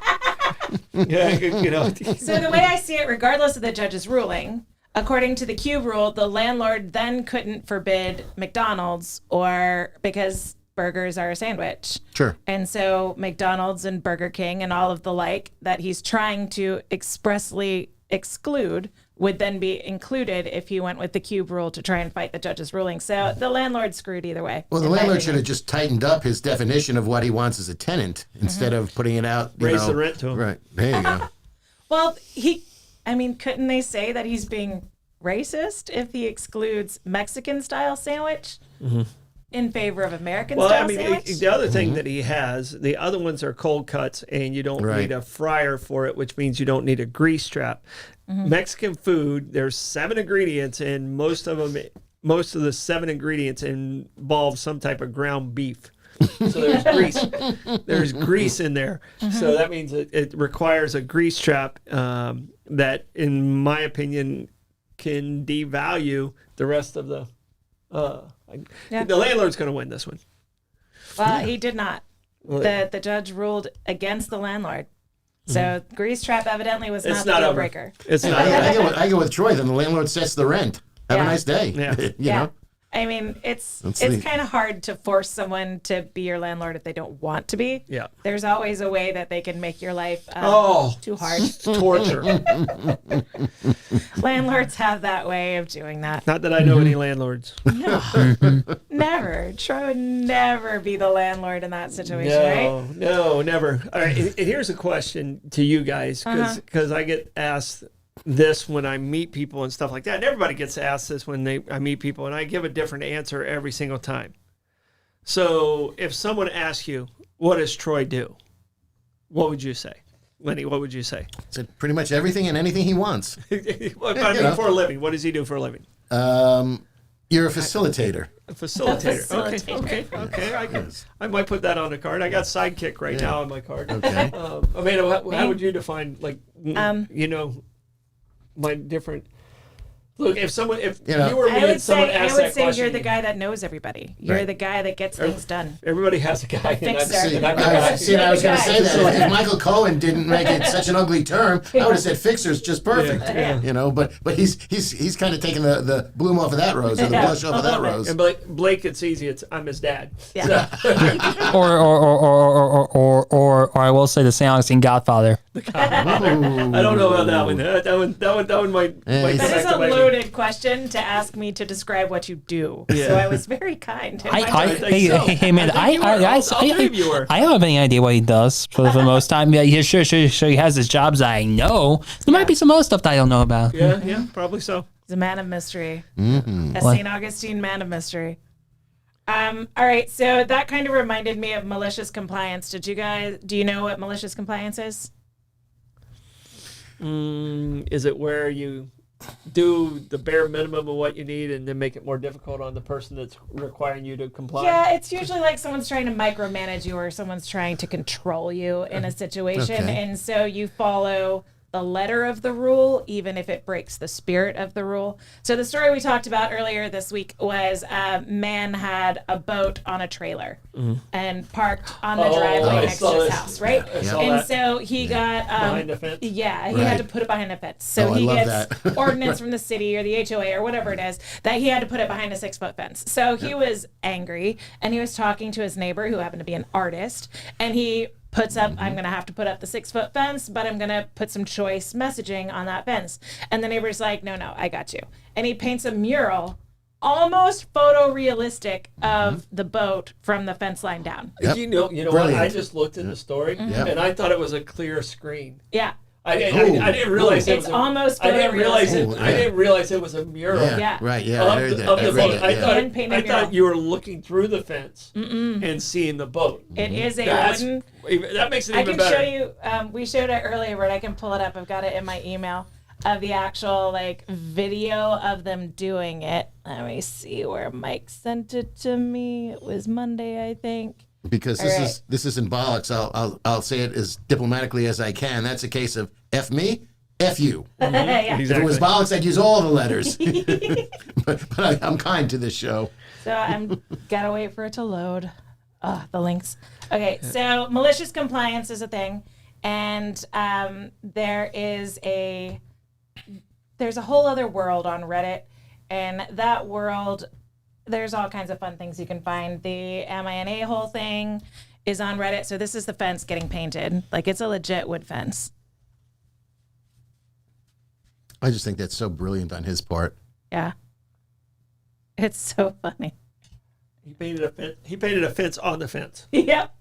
Yeah, you know. So the way I see it, regardless of the judge's ruling, according to the cube rule, the landlord then couldn't forbid McDonald's or because burgers are a sandwich. Sure. And so McDonald's and Burger King and all of the like that he's trying to expressly exclude would then be included if he went with the cube rule to try and fight the judge's ruling. So the landlord's screwed either way. Well, the in my landlord should opinion. have just tightened up his definition of what he wants as a tenant instead of putting it out. You Raise know, the rent to him. Right. There you go. Well, couldn't they say that he's being racist if he excludes Mexican style sandwich in favor of American Well, style I mean, sandwich? the other thing that he has, the other ones are cold cuts, and you don't Right. need a fryer for it, which means you don't need a grease trap. Mexican food, there's 7 ingredients, and most of the 7 ingredients involve some type of ground beef. So there's grease. There's grease in there. So that means it requires a grease trap that, in my opinion, can devalue the rest of the. Yeah. The landlord's going to win this one. Well, he did not. The judge ruled against the landlord. So grease trap evidently was It's not not the deal over. breaker. It's not. I go with Troy. Then the landlord sets the rent. Have a Yeah. nice day. Yeah. You know. I mean, it's That's it's the- kind of hard to force someone to be your landlord if they don't want to be. Yeah. There's always a way that they can make your life too hard. Torture. Landlords have that way of doing that. Not that I know any landlords. Never. Troy would never be the landlord in that situation, right? No, never. All right, and here's a question to you guys, because I get asked this when I meet people and stuff like that. And everybody gets asked this when I meet people, and I give a different answer every single time. So if someone asks you, what does Troy do? What would you say? Lenny, what would you say? Said pretty much everything and anything he wants. What I mean, for a living, what does he do for a living? You're a facilitator. A facilitator. Facilitator. Okay. I might put that on the card. I got sidekick right now on my card. Okay. Amanda, how would you define, like, my different? Look, if you were me and someone I asked would that say question, you're the guy that knows everybody. You're Right. the guy that gets things done. everybody has a guy. And Fixer. I'm the guy. See, I was going to say that if Michael Cohen didn't make it such an ugly term, I would have said fixer's just perfect. Yeah. You know, but he's kind of taking the bloom off of that rose or the blush off of that rose. And Blake, it's easy. I'm his dad. Yeah. Or I will say the St. Augustine Godfather. I don't know about that one. That one might Yeah, come he's- That back is to a bite me. loaded question to ask me to describe what you do. Yeah. So I was very kind. Hey man, I I don't have any idea what he does for the most time. Yeah, sure, he has his jobs. I know there might be some other stuff that I don't know about. Yeah, probably so. He's a man of mystery. Mm-hmm. A St. Augustine man of mystery. All right, so that kind of reminded me of malicious compliance. Do you know what malicious compliance is? Is it where you do the bare minimum of what you need and then make it more difficult on the person that's requiring you to comply? Yeah, it's usually like someone's trying to micromanage you or someone's trying to control you in a situation. Okay. And so you follow the letter of the rule, even if it breaks the spirit of the rule. So the story we talked about earlier this week was a man had a boat on a trailer and parked on the driveway I next to saw his this. house, right? I saw And that. so he got Behind the fence? Yeah, he Right. had to put it behind a fence. So Oh, I he love gets that. ordinance from the city or the HOA or whatever it is that he had to put it behind a 6-foot fence. So he was angry and he was talking to his neighbor who happened to be an artist, and he puts up, I'm going to have to put up the 6-foot fence, but I'm going to put some choice messaging on that fence. And the neighbor's like, no, I got you. And he paints a mural almost photorealistic of the boat from the fence line down. Yep. You know what? Brilliant. I just looked at the story and I thought it was a clear screen. Yeah. I didn't realize it It's was almost I didn't realize it. photorealistic. I didn't realize it was a mural. Yeah. Yeah. Right. Yeah. Of I heard that. of I the read boat. that, I yeah. thought Hand-painted mural. you were looking through the fence and seeing the boat. It is a That's, wooden... that makes it I even can better. show you. We showed it earlier, but I can pull it up. I've got it in my email. of the actual like video of them doing it. Let me see where Mike sent it to me. It was Monday, I think. Because this is in Bollox. I'll say it as diplomatically as I can. That's a case of F me, F you. Yeah. If it was Bollox, I'd use all the letters. but I'm kind to this show. So I'm gotta wait for it to load. The links. Okay, so malicious compliance is a thing, and there's a whole other world on Reddit, and that world, there's all kinds of fun things you can find. The Am I an A-hole thing is on Reddit. So this is the fence getting painted. Like, it's a legit wood fence. I just think that's so brilliant on his part. Yeah. It's so funny. He painted a fence on the fence. Yep.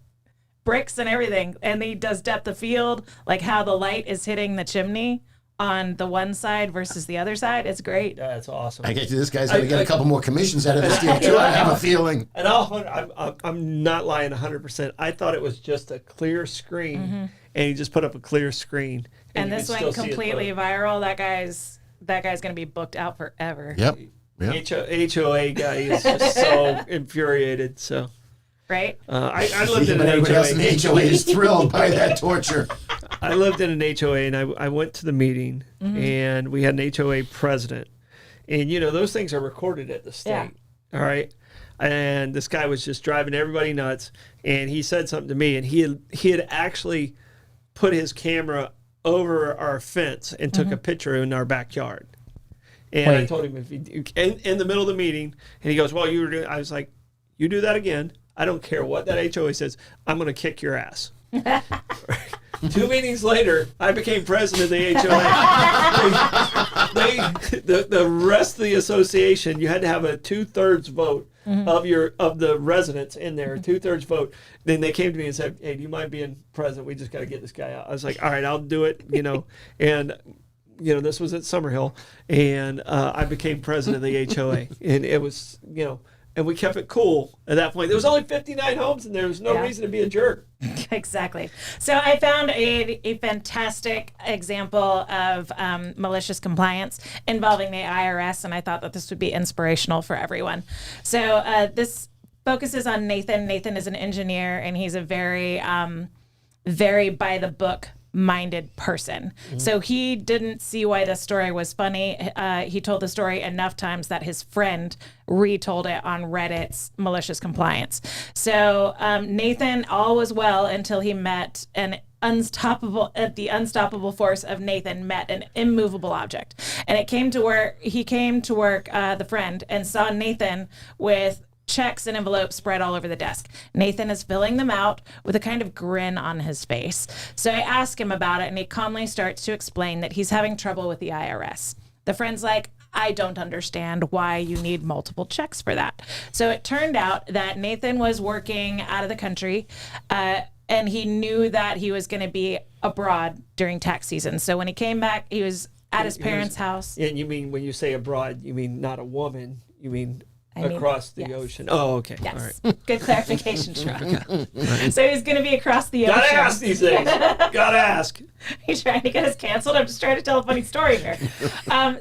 Bricks and everything. And he does depth of field, like how the light is hitting the chimney on the one side versus the other side. It's great. That's awesome. I get you. This guy's going to get a couple more commissions out of this deal, too. I have a feeling. And I'm not lying 100%. I thought it was just a clear screen, and he just put up a clear screen. And you this could went still see it completely float. viral. That guy's going to be booked out forever. Yep. HOA guy is just so infuriated. So, Right? I lived in an Everybody else in HOA. the HOA is thrilled by that torture. I lived in an HOA, and I went to the meeting, and we had an HOA president, and those things are recorded at the state. Yeah. All right, and this guy was just driving everybody nuts, and he said something to me, and he had actually put his camera over our fence and took a picture in our backyard. And I Wait. told him if he in the middle of the meeting, and he goes, "Well, you were doing." I was like, "You do that again. I don't care what that HOA says. I'm going to kick your ass." 2 meetings later, I became president of the HOA. The rest of the association, you had to have a 2/3 vote of the residents in there, 2/3 vote. Then they came to me and said, "Hey, do you mind being president? We just got to get this guy out." I was like, "All right, I'll do it." And this was at Summerhill, and I became president of the HOA, and it was and we kept it cool at that point. There was only 59 homes, and there was no reason to be a jerk. Exactly. So I found a fantastic example of malicious compliance involving the IRS, and I thought that this would be inspirational for everyone. So this focuses on Nathan. Nathan is an engineer, and he's a very, very by the book minded person. So he didn't see why the story was funny. He told the story enough times that his friend retold it on Reddit's malicious compliance. So Nathan, all was well until he met the unstoppable force of Nathan met an immovable object. And he came to work, the friend, and saw Nathan with checks and envelopes spread all over the desk. Nathan is filling them out with a kind of grin on his face. So I ask him about it, and he calmly starts to explain that he's having trouble with the IRS. The friend's like, "I don't understand why you need multiple checks for that." So it turned out that Nathan was working out of the country, and he knew that he was going to be abroad during tax season. So when he came back, he was at his parents' house. And you mean, when you say abroad, you mean not a woman, you mean across the ocean. Oh, okay. Yes. All right. Good clarification, Sean. So he's going to be across the ocean. Gotta ask these things. Gotta ask. He's trying to get us canceled. I'm just trying to tell a funny story here.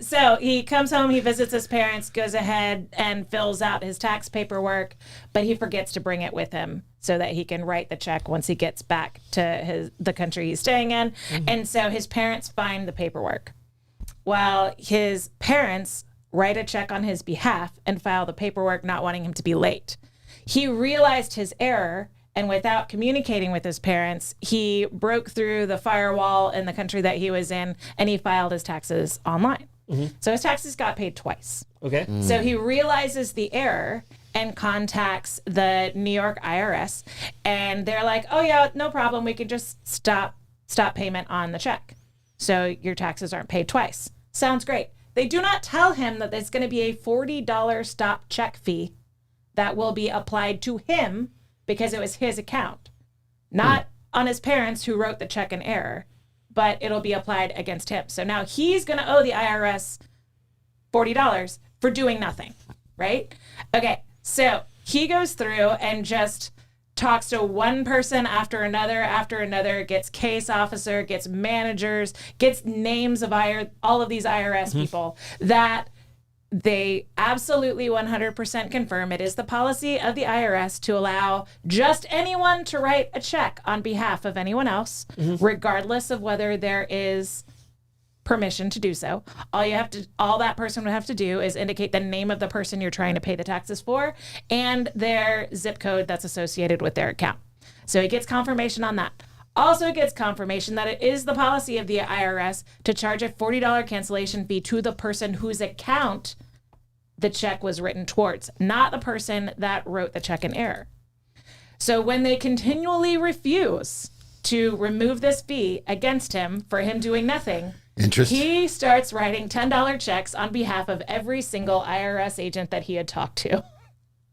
So he comes home, he visits his parents, goes ahead and fills out his tax paperwork, but he forgets to bring it with him so that he can write the check once he gets back to the country he's staying in. And so his parents find the paperwork. While his parents write a check on his behalf and file the paperwork, not wanting him to be late. He realized his error, and without communicating with his parents, he broke through the firewall in the country that he was in, and he filed his taxes online. So his taxes got paid twice. Okay. So he realizes the error and contacts the New York IRS, and they're like, "Oh yeah, no problem. We can just stop payment on the check. So your taxes aren't paid twice." Sounds great. They do not tell him that there's going to be a $40 stop check fee that will be applied to him because it was his account, not on his parents who wrote the check in error, but it'll be applied against him. So now he's going to owe the IRS $40 for doing nothing, right? Okay, so he goes through and just talks to one person after another, gets case officer, gets managers, gets names of all of these IRS people that they absolutely 100% confirm it is the policy of the IRS to allow just anyone to write a check on behalf of anyone else, regardless of whether there is permission to do so. All that person would have to do is indicate the name of the person you're trying to pay the taxes for and their zip code that's associated with their account. So he gets confirmation on that. Also gets confirmation that it is the policy of the IRS to charge a $40 cancellation fee to the person whose account the check was written towards, not the person that wrote the check in error. So when they continually refuse to remove this fee against him for him doing nothing, he starts writing $10 checks on behalf of every single IRS agent that he had talked to.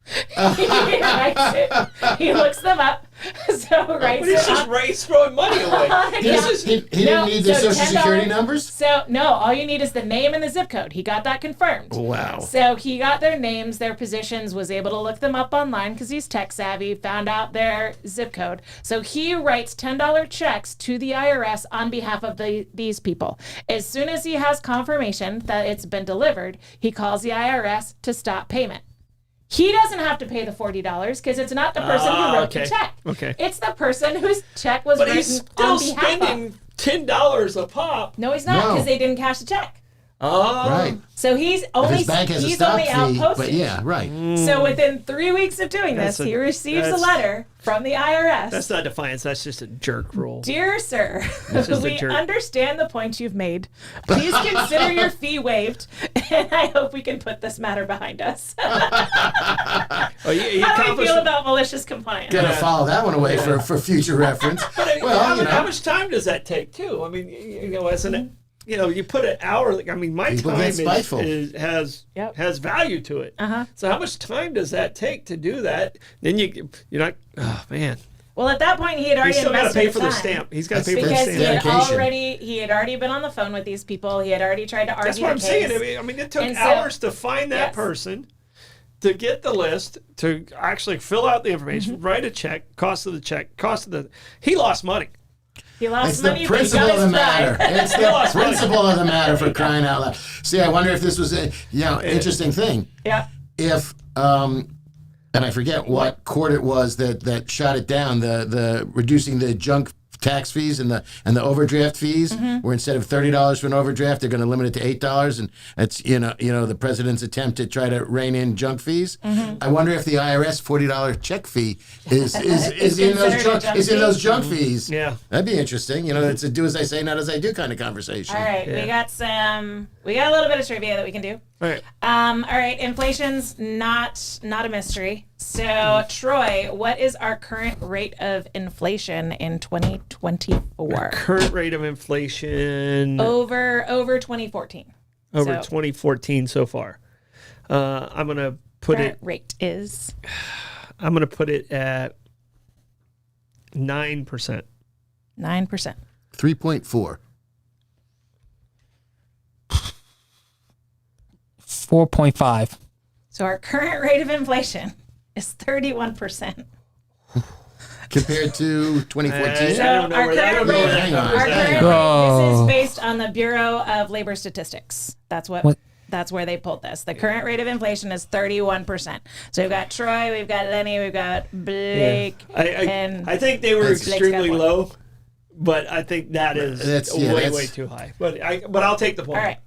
He writes it. He looks them up. So writes But he's throwing money away. He didn't need the social security numbers? So, no, all you need is the name and the zip code. He got that confirmed. Wow. So he got their names, their positions, was able to look them up online because he's tech savvy, found out their zip code. So he writes $10 checks to the IRS on behalf of these people. As soon as he has confirmation that it's been delivered, he calls the IRS to stop payment. He doesn't have to pay the $40 because it's not the person who wrote the check. Okay. It's the person whose check was written he's on still behalf spending of. $10 a pop. No, he's not because they didn't cash the check. Oh. Right. So he's If his bank has a stop only out fee, postage. but yeah, right. So within 3 weeks of doing this, he receives a letter from the IRS. That's not defiance. That's just a jerk rule. Dear sir, just a we jerk. understand the point you've made. Please consider your fee waived, and I hope we can put this matter behind us. Oh, How do you feel about malicious compliance? Gotta file that one away for future reference. Well, how much time does that take, too? I mean, as an... you put an hour. I mean, my People time get spiteful. has value to it. So how much time does that take to do that? Then you're not. Oh man. Well, at that point, he had already He's still got to invested pay for the time. stamp. He's got to pay for the Because stamp. he had already been on the phone with these people. He had already tried to argue That's what I'm the case. saying. I mean, it took And so- hours to find that Yes. person, to get the list, to actually fill out the information, write a check, cost of the check, He lost money. He lost It's the money, but he principle got of his the matter. pride. It's the principle of the matter, for crying out loud. See, I wonder if this was a interesting thing. Yeah. If and I forget what court it was that shot it down, the reducing the junk tax fees and the overdraft fees, where instead of $30 for an overdraft, they're going to limit it to $8, and it's the president's attempt to try to rein in junk fees. I wonder if the IRS $40 check fee is in those junk fees. Yeah, that'd be interesting. It's a do as I say, not as I do kind of conversation. All right, we got a little bit of trivia that we can do. all right. All right, inflation's not a mystery. So, Troy, what is our current rate of inflation in 2024? Current rate of inflation Over 2014. over So, 2014 so far. I'm gonna put current it. rate is I'm gonna put it at 9%. 9%. 3.4. 4.5. So our current rate of inflation is 31%. Compared to 2014. So I don't know our where that- I don't current know rate, where that hang number's on. our at. current Oh. rate, this is based on the Bureau of Labor Statistics. That's What? That's where they pulled this. The current rate of inflation is 31%. So we've got Troy, we've got Lenny, we've got Blake, and I think they were Blake's got extremely one. low, but I think that is That's- way too high. But I'll take the point. All right.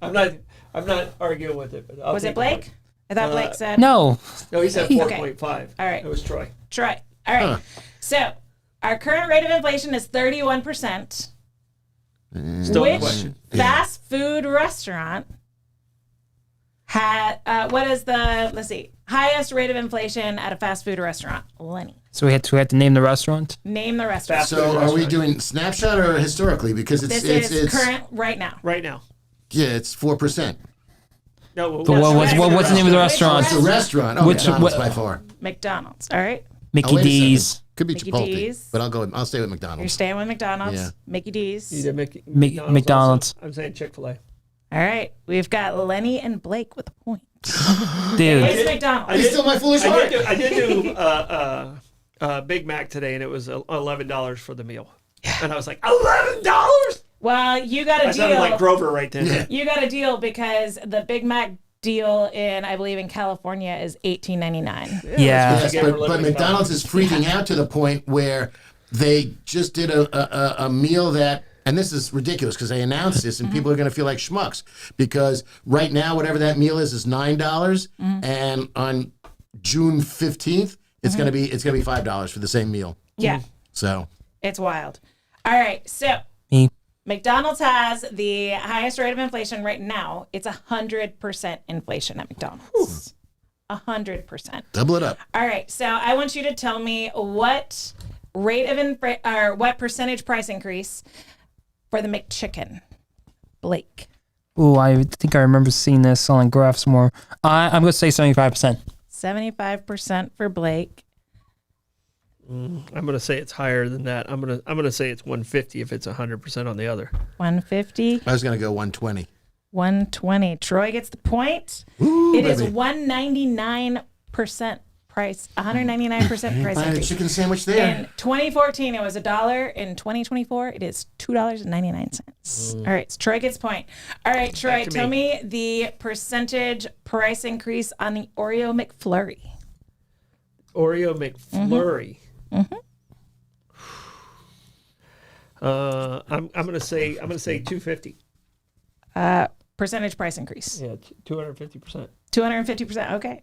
I'm not arguing with it. But I'll Was take it the point. Blake? I thought Blake said No. No, he said 4.5. All right. It was Troy. Troy. All right. So our current rate of inflation is 31%. Still Which a question. fast food restaurant had what is the highest rate of inflation at a fast food restaurant? Lenny, So we had to name the restaurant. name the restaurant. Fast So food are we restaurant. doing snapshot or historically? Because This it's is current right now. Right now. it's 4%. No, But what's the name of the restaurant? It's a restaurant. Oh, Which- McDonald's what- by far. McDonald's. All right. Mickey Wait a D's. second. Could be Mickey Chipotle, D's. but I'll stay with You're McDonald's. staying with McDonald's. Yeah. Mickey D's. Either McDonald's. also. I'm saying Chick-fil-A. All right. We've got Lenny and Blake with a point. Dude. It's McDonald's. He's still my foolish I heart. did do Big Mac today, and it was $11 for the meal. And I was like, $11? Well, you got a I deal. sounded like Grover right then. Yeah. You got a deal because the Big Mac deal I believe in California is $18.99. Yeah. Yes, Again, we're but living in McDonald's is freaking out to the point where they just did a meal that, and this is ridiculous because they announced this and people are going to feel like schmucks because right now whatever that meal is $9, and on June 15th it's going to be $5 for the same meal. Yeah, So it's wild. All right, so Me. McDonald's has the highest rate of inflation right now. It's 100% inflation at McDonald's. 100%. double it up. All right, so I want you to tell me what rate of or what percentage price increase for the McChicken, Blake. Ooh, I think I remember seeing this on graphs more. I'm gonna say 75%. 75% for Blake. I'm gonna say it's higher than that. I'm gonna say it's 150 if it's 100% on the other. 150. I was going to go 120. 120. Troy gets the point. Ooh, It is baby. 199% price. 199% price Find a increase. chicken sandwich there. In 2014, it was $1. In 2024, it is $2.99. All right, so Troy gets point. All right, Troy, to tell me. me the percentage price increase on the Oreo McFlurry. Oreo McFlurry. I'm gonna say 250. Percentage price increase. Yeah, 250%. 250%. Okay.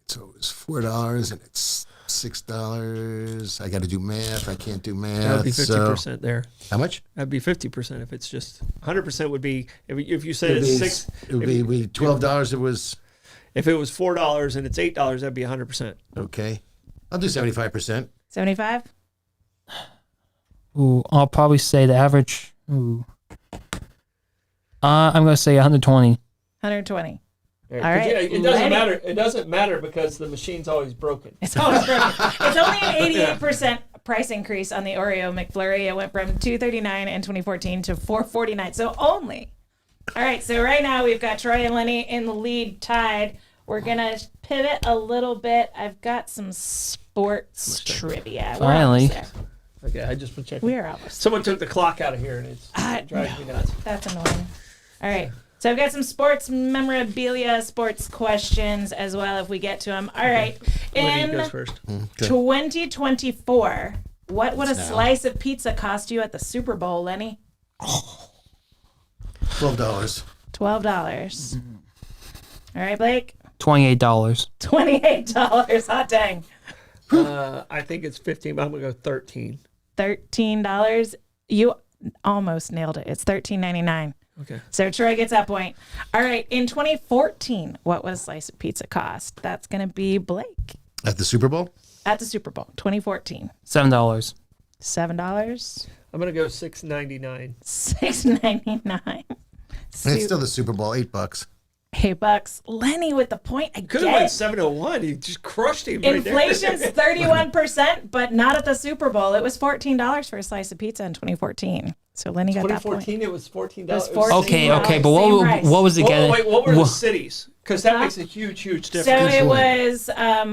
So it's $4 and it's $6. I got to do math. I can't do math. That would be so 50% there. how much? That'd be 50% if it's just 100% would be if you said It would it's be, six. it would be $12. It was If it was $4 and it's $8, that'd be 100%. okay. I'll do 75%. 75. Ooh, I'll probably say the average. Ooh. I'm gonna say 120. 120. All right. It doesn't Lenny. matter. It doesn't matter because the machine's always broken. It's always broken. It's only an 88% price increase on the Oreo McFlurry. It went from $2.39 in 2014 to $4.49. So only. All right. So right now we've got Troy and Lenny in the lead, tied. We're gonna pivot a little bit. I've got some sports trivia. We're Finally. almost there. Okay, I just been checking. We're almost. Someone took the clock out of here and it drives me nuts. That's annoying. All right. So I've got some sports memorabilia, sports questions as well if we get to them. All right. Lenny In goes first. 2024, what would a slice of pizza cost you at the Super Bowl, Lenny? $12. $12. All right, Blake? $28. $28. Hot dang. I think it's 15, but I'm gonna go 13. $13. You almost nailed it. It's $13.99. Okay. So Troy gets that point. All right. In 2014, what would a slice of pizza cost? That's going to be Blake At the Super Bowl? at the Super Bowl. 2014. $7. $7. I'm gonna go $6.99. $6.99. And it's still the Super Bowl, $8. $8. Lenny with the point Could have went again. 701. He just crushed him. Right Inflation's there. 31%, but not at the Super Bowl. It was $14 for a slice of pizza in 2014. So Lenny got that point. 2014, it was $14. was It was $14. Okay, Same okay, but price. what was it Whoa, getting? wait, what were the Wha- cities? Because that makes a huge So difference. it was,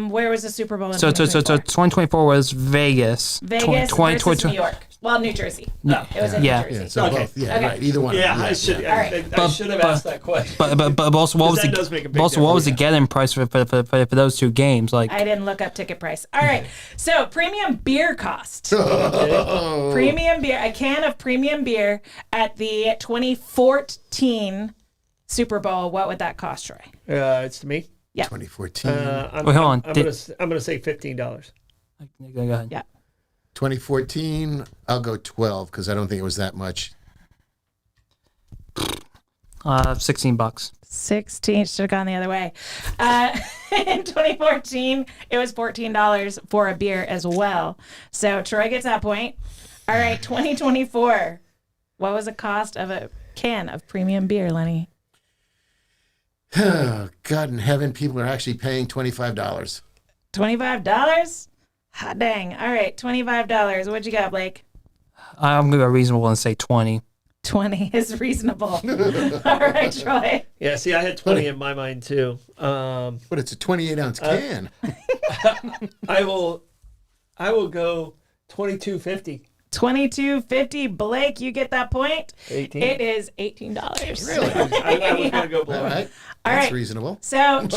where was the Super Bowl in So 2024? 2024 was Vegas. Vegas versus New York. Well, New Jersey. No, it was in Yeah. New Jersey. Yeah, so Okay. both. Yeah, Okay. right. Either one. Yeah, Yeah, I should. yeah. I, right. I should have asked that question. But also what was That does make a big what was the difference. get-in price for those two games? Like I didn't look up ticket price. All right. So premium beer cost. Premium beer, a can of premium beer at the 2014 Super Bowl. What would that cost, Troy? It's to me. 2014. I'm, Wait, hold on. I'm gonna say $15. go ahead. Yeah. 2014, I'll go 12 because I don't think it was that much. $16. 16 should have gone the other way. In 2014, it was $14 for a beer as well. So Troy gets that point. All right, 2024. What was the cost of a can of premium beer, Lenny? Oh, God in heaven, people are actually paying $25. $25? Hot dang. All right, $25. What'd you got, Blake? I'm gonna go reasonable and say 20. 20 is reasonable. All right, Troy. Yeah. See, I had 20 in my mind too. But it's a 28-ounce can. I will I will go 22.50. 22.50. Blake, you get that point. 18. It is $18. Really? I was going to go below. All right. All That's right. reasonable. So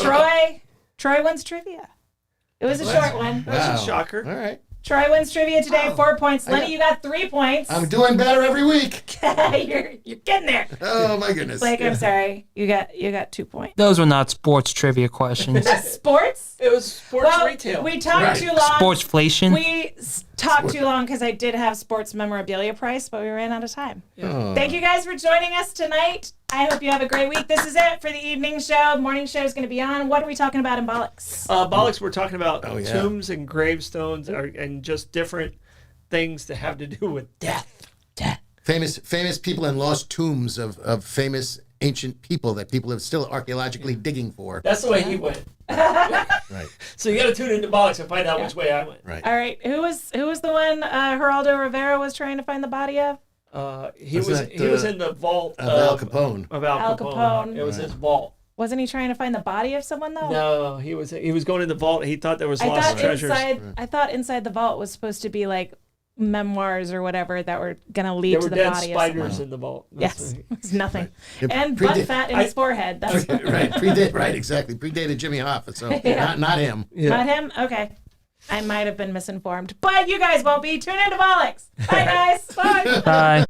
Troy wins trivia. It was a short one. That's a shocker. All right. Troy wins trivia today, 4 points. Lenny, you got 3 points. I'm doing better every week. you're getting there. Oh my goodness. Blake, I'm sorry. You got 2 points. Those were not sports trivia questions. Sports? It was sports Well, retail. we talked Right. too long. Sportsflation. We talked too long because I did have sports memorabilia price, but we ran out of time. Thank you guys for joining us tonight. I hope you have a great week. This is it for the evening show. Morning show is going to be on. What are we talking about in Bollox? Bollox, we're talking about yeah. tombs and gravestones and just different things that have to do with death. Famous people and lost tombs of famous ancient people that people are still archaeologically digging for. That's the way he went. Right. So you got to tune into Bollox and find out which way I went. Right. All right. Who was the one Geraldo Rivera was trying to find the body of? He Was was that, he was in the vault Of Al Capone. Of Al Al Capone. Capone. It was his vault. Wasn't he trying to find the body of someone though? No, he was going in the vault. He thought there was lost treasures. I thought inside the vault was supposed to be like memoirs or whatever that were gonna lead There to were the dead body of spiders someone. in the vault. Yes, it was nothing. Right. And Predate- butt fat in his forehead. That's Right, exactly. Predated Jimmy Hoffa, so not him. not him. Okay, I might have been misinformed, but you guys won't be. Tune into Bollox. Bye, guys. Bye. Bye.